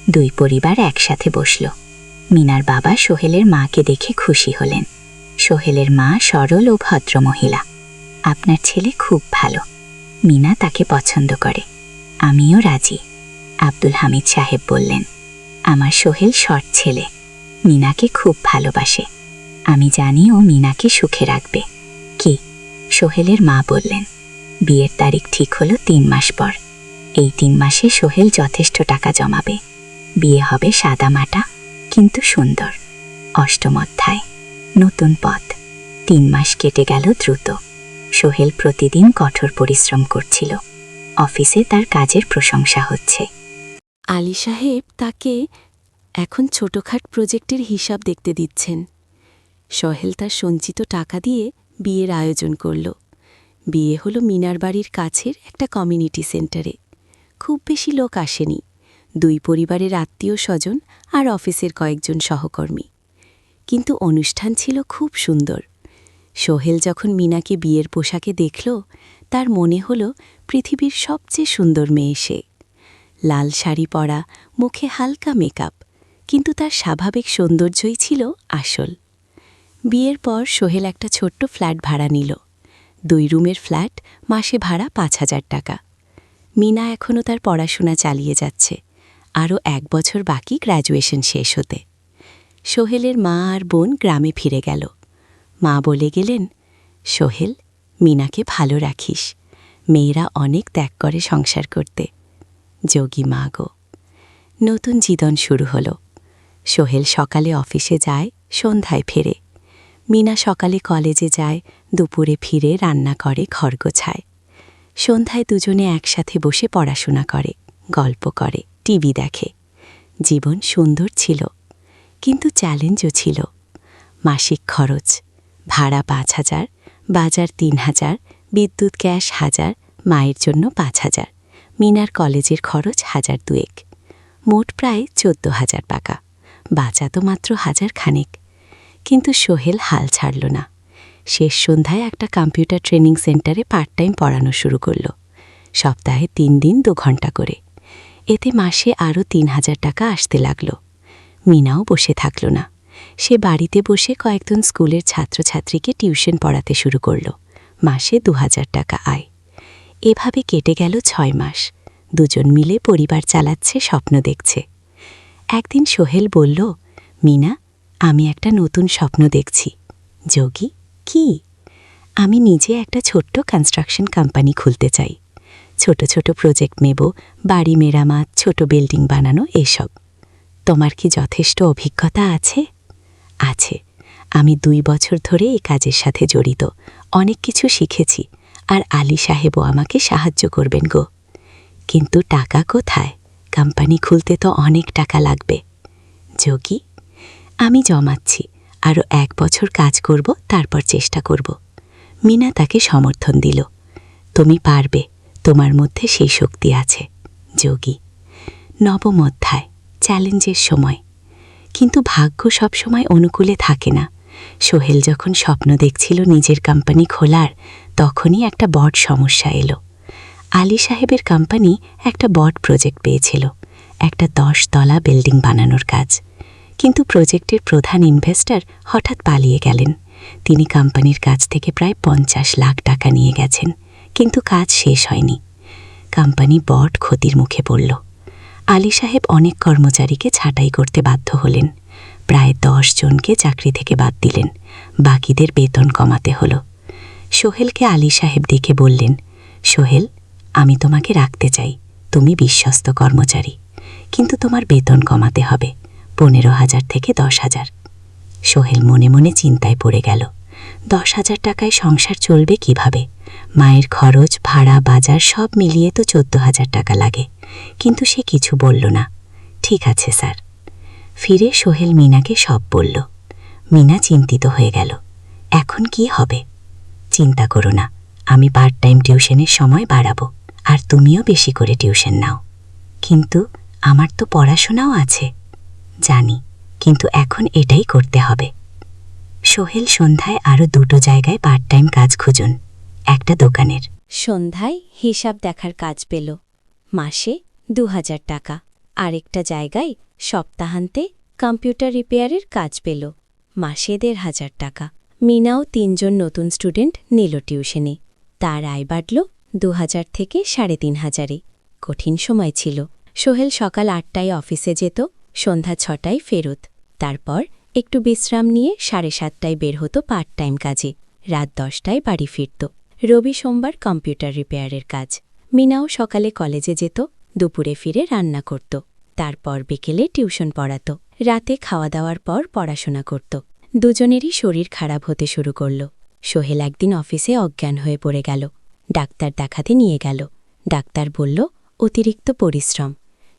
2 পরিবার একসাথে বসল। মিনার বাবা সোহেলের মাকে দেখে খুশি হলেন। সোহেলের মা সরল ও ভদ্র মহিলা। আপনার ছেলে খুব ভালো, মিনা তাকে পছন্দ করে, আমিও রাজি। আব্দুল হামিদ সাহেব বললেন, আমার সোহেল সৎ ছেলে, মিনাকে খুব ভালোবাসে। আমি জানি ও মিনাকে সুখে রাখবে। কি? সোহেলের মা বললেন, বিয়ের তারিখ ঠিক হলো 3 মাস পর। এই 3 মাসে সোহেল যথেষ্ট টাকা জমাবে। বিয়ে হবে সাদামাটা কিন্তু সুন্দর। 8ম অধ্যায়, নতুন পথ। 3 মাস কেটে গেল দ্রুত। সোহেল প্রতিদিন কঠোর পরিশ্রম করছিল। অফিসে তার কাজের প্রশংসা হচ্ছে। আলী সাহেব তাকে এখন ছোটখাট প্রজেক্টের হিসাব দেখতে দিচ্ছেন। সোহেল তার সঞ্চিত টাকা দিয়ে বিয়ের আয়োজন করল। বিয়ে হলো মিনার বাড়ির কাছের একটা কমিউনিটি সেন্টারে। খুব বেশি লোক আসেনি, 2 পরিবারের আত্মীয় স্বজন আর অফিসের কয়েকজন সহকর্মী। কিন্তু অনুষ্ঠান ছিল খুব সুন্দর। সোহেল যখন মিনাকে বিয়ের পোশাকে দেখল, তার মনে হলো পৃথিবীর সবচেয়ে সুন্দর মেয়ে সে। লাল শাড়ি পরা, মুখে হালকা মেকআপ, কিন্তু তার স্বাভাবিক সৌন্দর্যই ছিল আসল। বিয়ের পর সোহেল একটা ছোট্ট ফ্ল্যাট ভাড়া নিল। 2 রুমের ফ্ল্যাট, মাসে ভাড়া 5,000 টাকা। মিনা এখনও তার পড়াশোনা চালিয়ে যাচ্ছে, আরও 1 বছর বাকি গ্র্যাজুয়েশন শেষ হতে। সোহেলের মা আর বোন গ্রামে ফিরে গেল। মা বলে গেলেন, সোহেল, মিনাকে ভালো রাখিস, মেয়েরা অনেক ত্যাগ করে সংসার করতে। যোগী মা গো। নতুন জীবন শুরু হলো। সোহেল সকালে অফিসে যায়, সন্ধ্যায় ফেরে। মিনা সকালে কলেজে যায়, দুপুরে ফিরে রান্না করে, ঘর গোছায়। সন্ধ্যায় দুজনে একসাথে বসে পড়াশোনা করে, গল্প করে, টিভি দেখে। জীবন সুন্দর ছিল, কিন্তু চ্যালেঞ্জও ছিল। মাসিক খরচ, ভাড়া 5,000, বাজার 3,000, বিদ্যুৎ গ্যাস 1,000, মায়ের জন্য 5,000, মিনার কলেজের খরচ 1,200, মোট প্রায় 14,000 টাকা। বাঁচা তো মাত্র 1,000 খানেক। কিন্তু সোহেল হাল ছাড়ল না। শেষ সন্ধ্যায় একটা কম্পিউটার ট্রেনিং সেন্টারে পার্ট টাইম পড়ানো শুরু করল। সপ্তাহে 3 দিন 2 ঘন্টা করে। এতে মাসে আরও 3,000 টাকা আসতে লাগল। মিনাও বসে থাকল না। সে বাড়িতে বসে কয়েকজন স্কুলের ছাত্রছাত্রীকে টিউশন পড়াতে শুরু করল। মাসে 2,000 টাকা আয়। এভাবে কেটে গেল 6 মাস। দুজন মিলে পরিবার চালাচ্ছে, স্বপ্ন দেখছে। একদিন সোহেল বলল, মিনা, আমি একটা নতুন স্বপ্ন দেখছি। যোগী, কি? আমি নিজে একটা ছোট্ট কনস্ট্রাকশন কোম্পানি খুলতে চাই। ছোট ছোট প্রজেক্ট নেব, বাড়ি মেরামত, ছোট বিল্ডিং বানানো, এসব। তোমার কি যথেষ্ট অভিজ্ঞতা আছে? আছে। আমি 2 বছর ধরে এই কাজের সাথে জড়িত, অনেক কিছু শিখেছি, আর আলী সাহেবও আমাকে সাহায্য করবেন গো। কিন্তু টাকা কোথায়? কোম্পানি খুলতে তো অনেক টাকা লাগবে। যোগী, আমি জমাচ্ছি, আরও 1 বছর কাজ করব, তারপর চেষ্টা করব। মিনা তাকে সমর্থন দিল। তুমি পারবে, তোমার মধ্যে সেই শক্তি আছে। যোগী। 9ম অধ্যায়, চ্যালেঞ্জের সময়। কিন্তু ভাগ্য সব সময় অনুকূলে থাকে না। সোহেল যখন স্বপ্ন দেখছিল নিজের কোম্পানি খোলার, তখনই একটা বড় সমস্যা এলো। আলী সাহেবের কোম্পানি একটা বড় প্রজেক্ট পেয়েছিল, একটা 10 তলা বিল্ডিং বানানোর কাজ। কিন্তু প্রজেক্টের প্রধান ইনভেস্টর হঠাৎ পালিয়ে গেলেন। তিনি কোম্পানির কাছ থেকে প্রায় 50 লাখ টাকা নিয়ে গেছেন, কিন্তু কাজ শেষ হয়নি। কোম্পানি বড় ক্ষতির মুখে পড়ল। আলী সাহেব অনেক কর্মচারীকে ছাঁটাই করতে বাধ্য হলেন। প্রায় 10 জনকে চাকরি থেকে বাদ দিলেন, বাকিদের বেতন কমাতে হলো। সোহেলকে আলী সাহেব দেখে বললেন, সোহেল, আমি তোমাকে রাখতে চাই, তুমি বিশ্বস্ত কর্মচারী, কিন্তু তোমার বেতন কমাতে হবে, 15,000 থেকে 10,000। সোহেল মনে মনে চিন্তায় পড়ে গেল। 10,000 টাকায় সংসার চলবে কিভাবে? মায়ের খরচ, ভাড়া, বাজার সব মিলিয়ে তো 14,000 টাকা লাগে। কিন্তু সে কিছু বলল না। ঠিক আছে স্যার। ফিরে সোহেল মিনাকে সব বলল। মিনা চিন্তিত হয়ে গেল। এখন কি হবে? চিন্তা করো না, আমি পার্ট টাইম টিউশনের সময় বাড়াবো, আর তুমিও বেশি করে টিউশন নাও। কিন্তু আমার তো পড়াশোনাও আছে। জানি, কিন্তু এখন এটাই করতে হবে। সোহেল সন্ধ্যায় আরও 2টো জায়গায় পার্ট টাইম কাজ খুঁজুন। একটা দোকানের। সন্ধ্যায় হিসাব দেখার কাজ পেল, মাসে 2000 টাকা। আরেকটা জায়গায় সপ্তাহান্তে কম্পিউটার রিপেয়ারের কাজ পেল, মাসে 1500 টাকা। মিনাও 3জন নতুন স্টুডেন্ট নিল টিউশনে, তার আয় বাড়ল 2000 থেকে 3500-এ। কঠিন সময় ছিল। সোহেল সকাল 8টায় অফিসে যেত, সন্ধ্যা 6টায় ফেরত। তারপর একটু বিশ্রাম নিয়ে 7:30টায় বের হতো পার্ট টাইম কাজে, রাত 10টায় বাড়ি ফিরত। রবি সোমবার কম্পিউটার রিপেয়ারের কাজ। মিনাও সকালে কলেজে যেত, দুপুরে ফিরে রান্না করত, তারপর বিকেলে টিউশন পড়াত, রাতে খাওয়া দাওয়ার পর পড়াশোনা করত। দুজনেরই শরীর খারাপ হতে শুরু করল। সোহেল একদিন অফিসে অজ্ঞান হয়ে পড়ে গেল। ডাক্তার দেখাতে নিয়ে গেল। ডাক্তার বলল, অতিরিক্ত পরিশ্রম,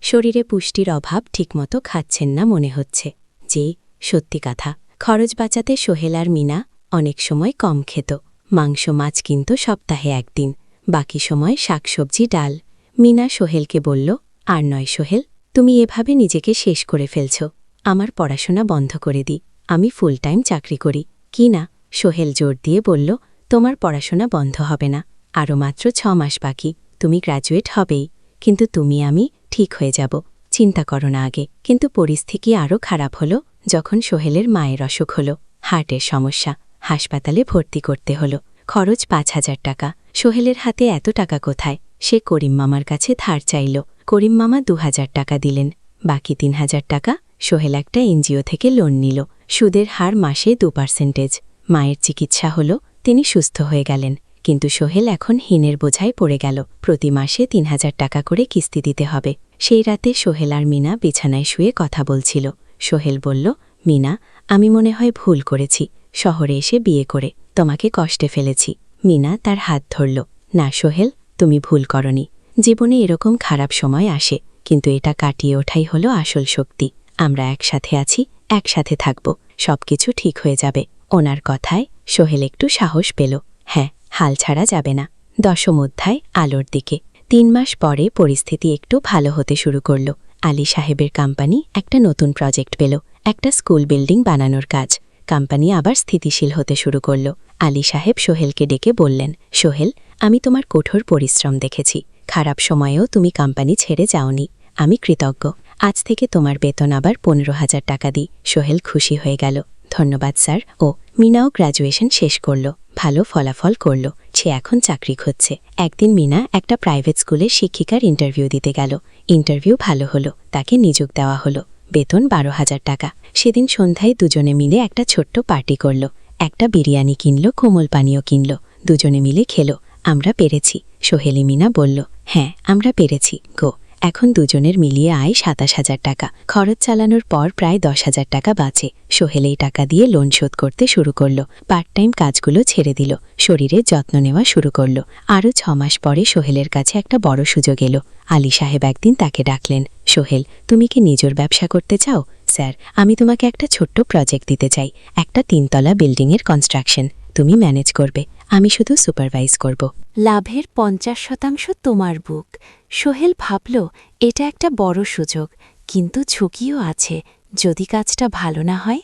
শরীরে পুষ্টির অভাব, ঠিকমতো খাচ্ছেন না মনে হচ্ছে। যে সত্যি কথা, খরচ বাঁচাতে সোহেল আর মিনা অনেক সময় কম খেত। মাংস মাছ কিনত সপ্তাহে একদিন, বাকি সময় শাকসবজি ডাল। মিনা সোহেলকে বলল, আর নয় সোহেল, তুমি এভাবে নিজেকে শেষ করে ফেলছ। আমার পড়াশোনা বন্ধ করে দিই, আমি ফুল টাইম চাকরি করি। কি না? সোহেল জোর দিয়ে বলল, তোমার পড়াশোনা বন্ধ হবে না, আরও মাত্র 6 মাস বাকি, তুমি গ্র্যাজুয়েট হবেই। কিন্তু তুমি আমি ঠিক হয়ে যাব, চিন্তা করো না আগে। কিন্তু পরিস্থিতি আরও খারাপ হলো যখন সোহেলের মায়ের অসুখ হলো, হার্টের সমস্যা। হাসপাতালে ভর্তি করতে হলো, খরচ 5000 টাকা। সোহেলের হাতে এত টাকা কোথায়? সে করিম মামার কাছে ধার চাইল। করিম মামা 2000 টাকা দিলেন। বাকি 3000 টাকা সোহেল একটা এনজিও থেকে লোন নিল। সুদের হার মাসে 2%। মায়ের চিকিৎসা হলো, তিনি সুস্থ হয়ে গেলেন। কিন্তু সোহেল এখন ঋণের বোঝায় পড়ে গেল। প্রতি মাসে 3000 টাকা করে কিস্তি দিতে হবে। সেই রাতে সোহেল আর মিনা বিছানায় শুয়ে কথা বলছিল। সোহেল বলল, মিনা, আমি মনে হয় ভুল করেছি, শহরে এসে বিয়ে করে তোমাকে কষ্টে ফেলেছি। মিনা তার হাত ধরল। না সোহেল, তুমি ভুল করনি। জীবনে এরকম খারাপ সময় আসে, কিন্তু এটা কাটিয়ে ওঠাই হলো আসল শক্তি। আমরা একসাথে আছি, একসাথে থাকব, সবকিছু ঠিক হয়ে যাবে। ওনার কথায় সোহেল একটু সাহস পেল। হ্যাঁ, হাল ছাড়া যাবে না। 10ম অধ্যায়, আলোর দিকে। 3 মাস পরে পরিস্থিতি একটু ভালো হতে শুরু করল। আলী সাহেবের কোম্পানি একটা নতুন প্রজেক্ট পেল, একটা স্কুল বিল্ডিং বানানোর কাজ। কোম্পানি আবার স্থিতিশীল হতে শুরু করল। আলী সাহেব সোহেলকে ডেকে বললেন, সোহেল, আমি তোমার কঠোর পরিশ্রম দেখেছি। খারাপ সময়েও তুমি কোম্পানি ছেড়ে যাওনি। আমি কৃতজ্ঞ। আজ থেকে তোমার বেতন আবার 15,000 টাকা দিই। সোহেল খুশি হয়ে গেল। ধন্যবাদ স্যার। ও মিনাও গ্র্যাজুয়েশন শেষ করল, ভালো ফলাফল করল, সে এখন চাকরি খুঁজছে। একদিন মিনা একটা প্রাইভেট স্কুলে শিক্ষিকার ইন্টারভিউ দিতে গেল। ইন্টারভিউ ভালো হলো, তাকে নিযোগ দেওয়া হলো, বেতন 12,000 টাকা। সেদিন সন্ধ্যায় দুজনে মিলে একটা ছোট্ট পার্টি করল। একটা বিরিয়ানি কিনল, কোমল পানীয় কিনল, দুজনে মিলে খেলো। আমরা পেরেছি, সোহেলি মিনা বলল। হ্যাঁ, আমরা পেরেছি গো। এখন দুজনের মিলিয়ে আয় 27,000 টাকা। খরচ চালানোর পর প্রায় 10,000 টাকা বাঁচে। সোহেল এই টাকা দিয়ে লোন শোধ করতে শুরু করল, পার্ট টাইম কাজগুলো ছেড়ে দিল, শরীরের যত্ন নেওয়া শুরু করল। আরও 6 মাস পরে সোহেলের কাছে একটা বড় সুযোগ এলো। আলী সাহেব একদিন তাকে ডাকলেন, সোহেল, তুমি কি নিজের ব্যবসা করতে চাও? স্যার, আমি তোমাকে একটা ছোট্ট প্রজেক্ট দিতে চাই, একটা 3তলা বিল্ডিংয়ের কনস্ট্রাকশন। তুমি ম্যানেজ করবে, আমি শুধু সুপারভাইজ করব। লাভের 50% তোমার বুক। সোহেল ভাবল, এটা একটা বড় সুযোগ, কিন্তু ঝুঁকিও আছে। যদি কাজটা ভালো না হয়?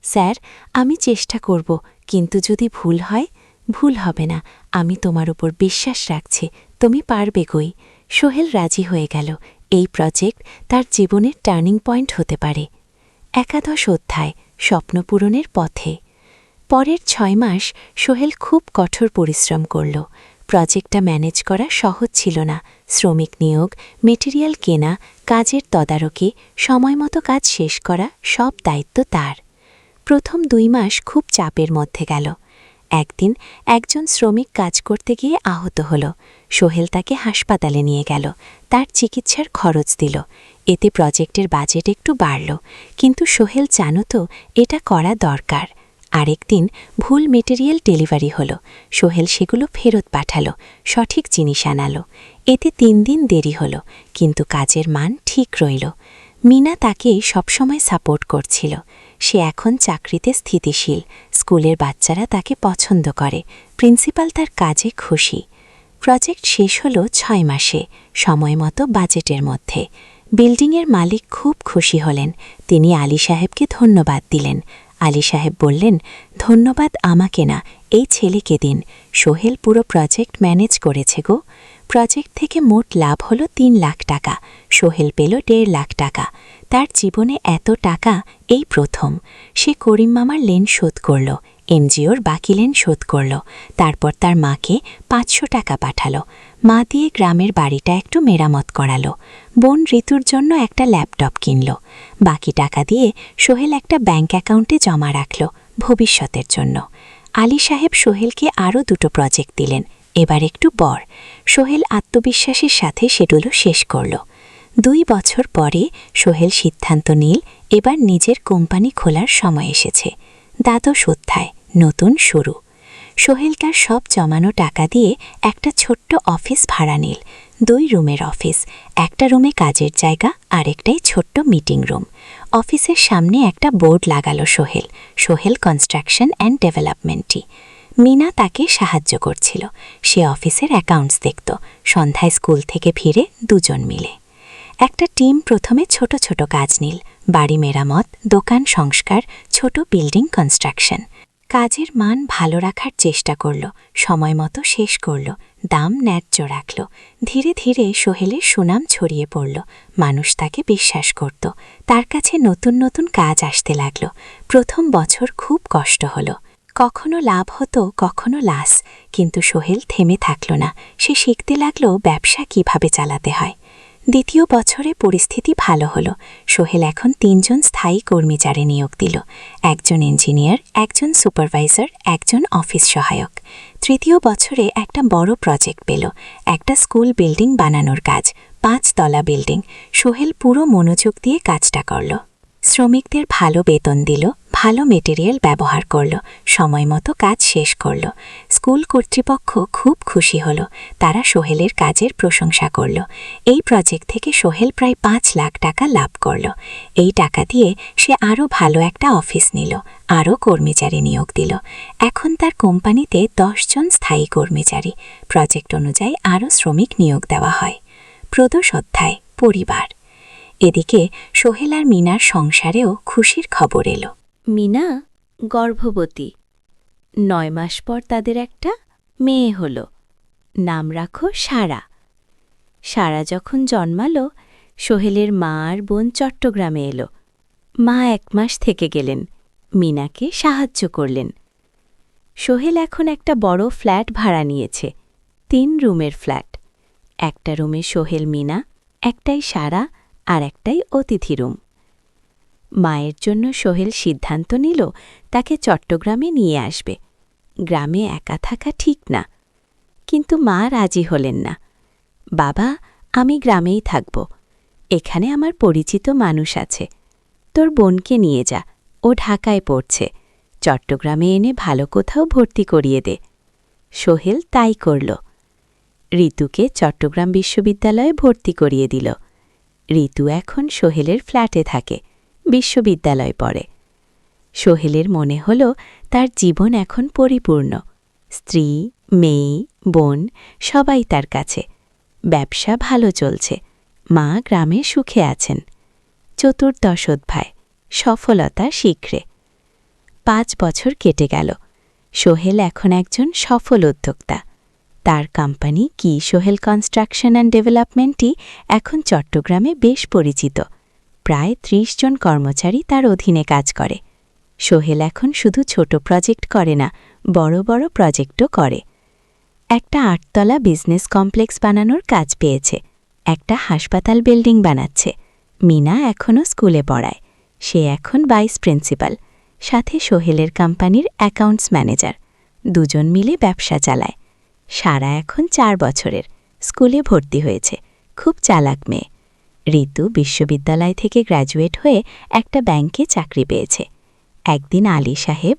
স্যার, আমি চেষ্টা করব, কিন্তু যদি ভুল হয়? ভুল হবে না, আমি তোমার উপর বিশ্বাস রাখছি, তুমি পারবে গই। সোহেল রাজি হয়ে গেল। এই প্রজেক্ট তার জীবনের টার্নিং পয়েন্ট হতে পারে। 11 অধ্যায়, স্বপ্ন পূরণের পথে। পরের 6 মাস সোহেল খুব কঠোর পরিশ্রম করল। প্রজেক্টটা ম্যানেজ করা সহজ ছিল না। শ্রমিক নিয়োগ, মেটেরিয়াল কেনা, কাজের তদারকি, সময়মতো কাজ শেষ করা, সব দায়িত্ব তার। প্রথম 2 মাস খুব চাপের মধ্যে গেল। একদিন একজন শ্রমিক কাজ করতে গিয়ে আহত হল। সোহেল তাকে হাসপাতালে নিয়ে গেল, তার চিকিৎসার খরচ দিল। এতে প্রজেক্টের বাজেট একটু বাড়ল, কিন্তু সোহেল জানত এটা করা দরকার। আরেকদিন ভুল মেটেরিয়াল ডেলিভারি হলো। সোহেল সেগুলো ফেরত পাঠালো, সঠিক জিনিস আনালো। এতে 3 দিন দেরি হলো, কিন্তু কাজের মান ঠিক রইল। মিনা তাকে সবসময় সাপোর্ট করছিল। সে এখন চাকরিতে স্থিতিশীল, স্কুলের বাচ্চারা তাকে পছন্দ করে, প্রিন্সিপাল তার কাজে খুশি। প্রজেক্ট শেষ হলো 6 মাসে, সময় মতো বাজেটের মধ্যে। বিল্ডিংয়ের মালিক খুব খুশি হলেন। তিনি আলী সাহেবকে ধন্যবাদ দিলেন। আলী সাহেব বললেন, ধন্যবাদ আমাকে না, এই ছেলেকে দিন। সোহেল পুরো প্রজেক্ট ম্যানেজ করেছে গো। প্রজেক্ট থেকে মোট লাভ হলো 3 লাখ টাকা। সোহেল পেল 1.5 লাখ টাকা। তার জীবনে এত টাকা এই প্রথম। সে করিম মামার লেন শোধ করল, এনজিওর বাকি লেন শোধ করল, তারপর তার মাকে 500 টাকা পাঠালো। মা দিয়ে গ্রামের বাড়িটা একটু মেরামত করালো। বোন ঋতুর জন্য একটা ল্যাপটপ কিনল। বাকি টাকা দিয়ে সোহেল একটা ব্যাংক অ্যাকাউন্টে জমা রাখল ভবিষ্যতের জন্য। আলী সাহেব সোহেলকে আরও 2টো প্রজেক্ট দিলেন, এবার একটু বড়। সোহেল আত্মবিশ্বাসের সাথে সেগুলো শেষ করল। 2 বছর পরে সোহেল সিদ্ধান্ত নিল, এবার নিজের কোম্পানি খোলার সময় এসেছে। দ্বাদশ অধ্যায়, নতুন শুরু। সোহেল তার সব জমানো টাকা দিয়ে একটা ছোট্ট অফিস ভাড়া নিল। 2 রুমের অফিস, একটা রুমে কাজের জায়গা, আরেকটাই ছোট্ট মিটিং রুম। অফিসের সামনে একটা বোর্ড লাগালো সোহেল, সোহেল কনস্ট্রাকশন অ্যান্ড ডেভেলপমেন্টই। মিনা তাকে সাহায্য করছিল। সে অফিসের অ্যাকাউন্টস দেখত। সন্ধ্যায় স্কুল থেকে ফিরে 2জন মিলে একটা টিম প্রথমে ছোট ছোট কাজ নিল, বাড়ি মেরামত, দোকান সংস্কার, ছোট বিল্ডিং কনস্ট্রাকশন। কাজের মান ভালো রাখার চেষ্টা করল, সময় মতো শেষ করল, দাম ন্যায্য রাখল। ধীরে ধীরে সোহেলের সুনাম ছড়িয়ে পড়ল। মানুষ তাকে বিশ্বাস করত। তার কাছে নতুন নতুন কাজ আসতে লাগল। প্রথম বছর খুব কষ্ট হলো। কখনো লাভ হতো, কখনো লাস, কিন্তু সোহেল থেমে থাকল না। সে শিখতে লাগল ব্যবসা কিভাবে চালাতে হয়। দ্বিতীয় বছরে পরিস্থিতি ভালো হলো। সোহেল এখন 3জন স্থায়ী কর্মচারী নিয়োগ দিল, একজন ইঞ্জিনিয়ার, একজন সুপারভাইজার, একজন অফিস সহায়ক। তৃতীয় বছরে একটা বড় প্রজেক্ট পেল, একটা স্কুল বিল্ডিং বানানোর কাজ, 5 তলা বিল্ডিং। সোহেল পুরো মনোযোগ দিয়ে কাজটা করল। শ্রমিকদের ভালো বেতন দিল, ভালো মেটেরিয়াল ব্যবহার করল, সময় মতো কাজ শেষ করল। স্কুল কর্তৃপক্ষ খুব খুশি হল। তারা সোহেলের কাজের প্রশংসা করল। এই প্রজেক্ট থেকে সোহেল প্রায় 5 লাখ টাকা লাভ করল। এই টাকা দিয়ে সে আরও ভালো একটা অফিস নিল, আরও কর্মচারী নিয়োগ দিল। এখন তার কোম্পানিতে 10 জন স্থায়ী কর্মচারী। প্রজেক্ট অনুযায়ী আরও শ্রমিক নিয়োগ দেওয়া হয়। প্রদোষ অধ্যায়, পরিবার। এদিকে সোহেল আর মিনার সংসারেও খুশির খবর এলো। মিনা গর্ভবতী। 9 মাস পর তাদের একটা মেয়ে হল। নাম রাখো সারা। সারা যখন জন্মালো, সোহেলের মা আর বোন চট্টগ্রামে এলো। মা 1 মাস থেকে গেলেন, মিনাকে সাহায্য করলেন। সোহেল এখন একটা বড় ফ্ল্যাট ভাড়া নিয়েছে, 3 রুমের ফ্ল্যাট। একটা রুমে সোহেল, মিনা, একটাই সারা, আর একটাই অতিথি রুম। মায়ের জন্য সোহেল সিদ্ধান্ত নিল তাকে চট্টগ্রামে নিয়ে আসবে। গ্রামে একা থাকা ঠিক না। কিন্তু মা রাজি হলেন না। বাবা, আমি গ্রামেই থাকব, এখানে আমার পরিচিত মানুষ আছে। তোর বোনকে নিয়ে যা, ও ঢাকায় পড়ছে, চট্টগ্রামে এনে ভালো কোথাও ভর্তি করিয়ে দে। সোহেল তাই করল। ঋতুকে চট্টগ্রাম বিশ্ববিদ্যালয়ে ভর্তি করিয়ে দিল। ঋতু এখন সোহেলের ফ্ল্যাটে থাকে, বিশ্ববিদ্যালয় পড়ে। সোহেলের মনে হল তার জীবন এখন পরিপূর্ণ। স্ত্রী, মেয়ে, বোন সবাই তার কাছে। ব্যবসা ভালো চলছে, মা গ্রামে সুখে আছেন। চতুর্দশ অধ্যায়, সফলতা শীঘ্রে। 5 বছর কেটে গেল। সোহেল এখন একজন সফল উদ্যোক্তা। তার কোম্পানি কি সোহেল কনস্ট্রাকশন অ্যান্ড ডেভেলপমেন্টই এখন চট্টগ্রামে বেশ পরিচিত। প্রায় 30 জন কর্মচারী তার অধীনে কাজ করে। সোহেল এখন শুধু ছোট প্রজেক্ট করে না, বড় বড় প্রজেক্টও করে। একটা 8 তলা বিজনেস কমপ্লেক্স বানানোর কাজ পেয়েছে, একটা হাসপাতাল বিল্ডিং বানাচ্ছে। মিনা এখনও স্কুলে পড়ায়, সে এখন ভাইস প্রিন্সিপাল, সাথে সোহেলের কোম্পানির অ্যাকাউন্টস ম্যানেজার। 2জন মিলে ব্যবসা চালায়। সারা এখন 4 বছরের, স্কুলে ভর্তি হয়েছে, খুব চালাক মেয়ে। ঋতু বিশ্ববিদ্যালয় থেকে গ্র্যাজুয়েট হয়ে একটা ব্যাংকে চাকরি পেয়েছে। একদিন আলী সাহেব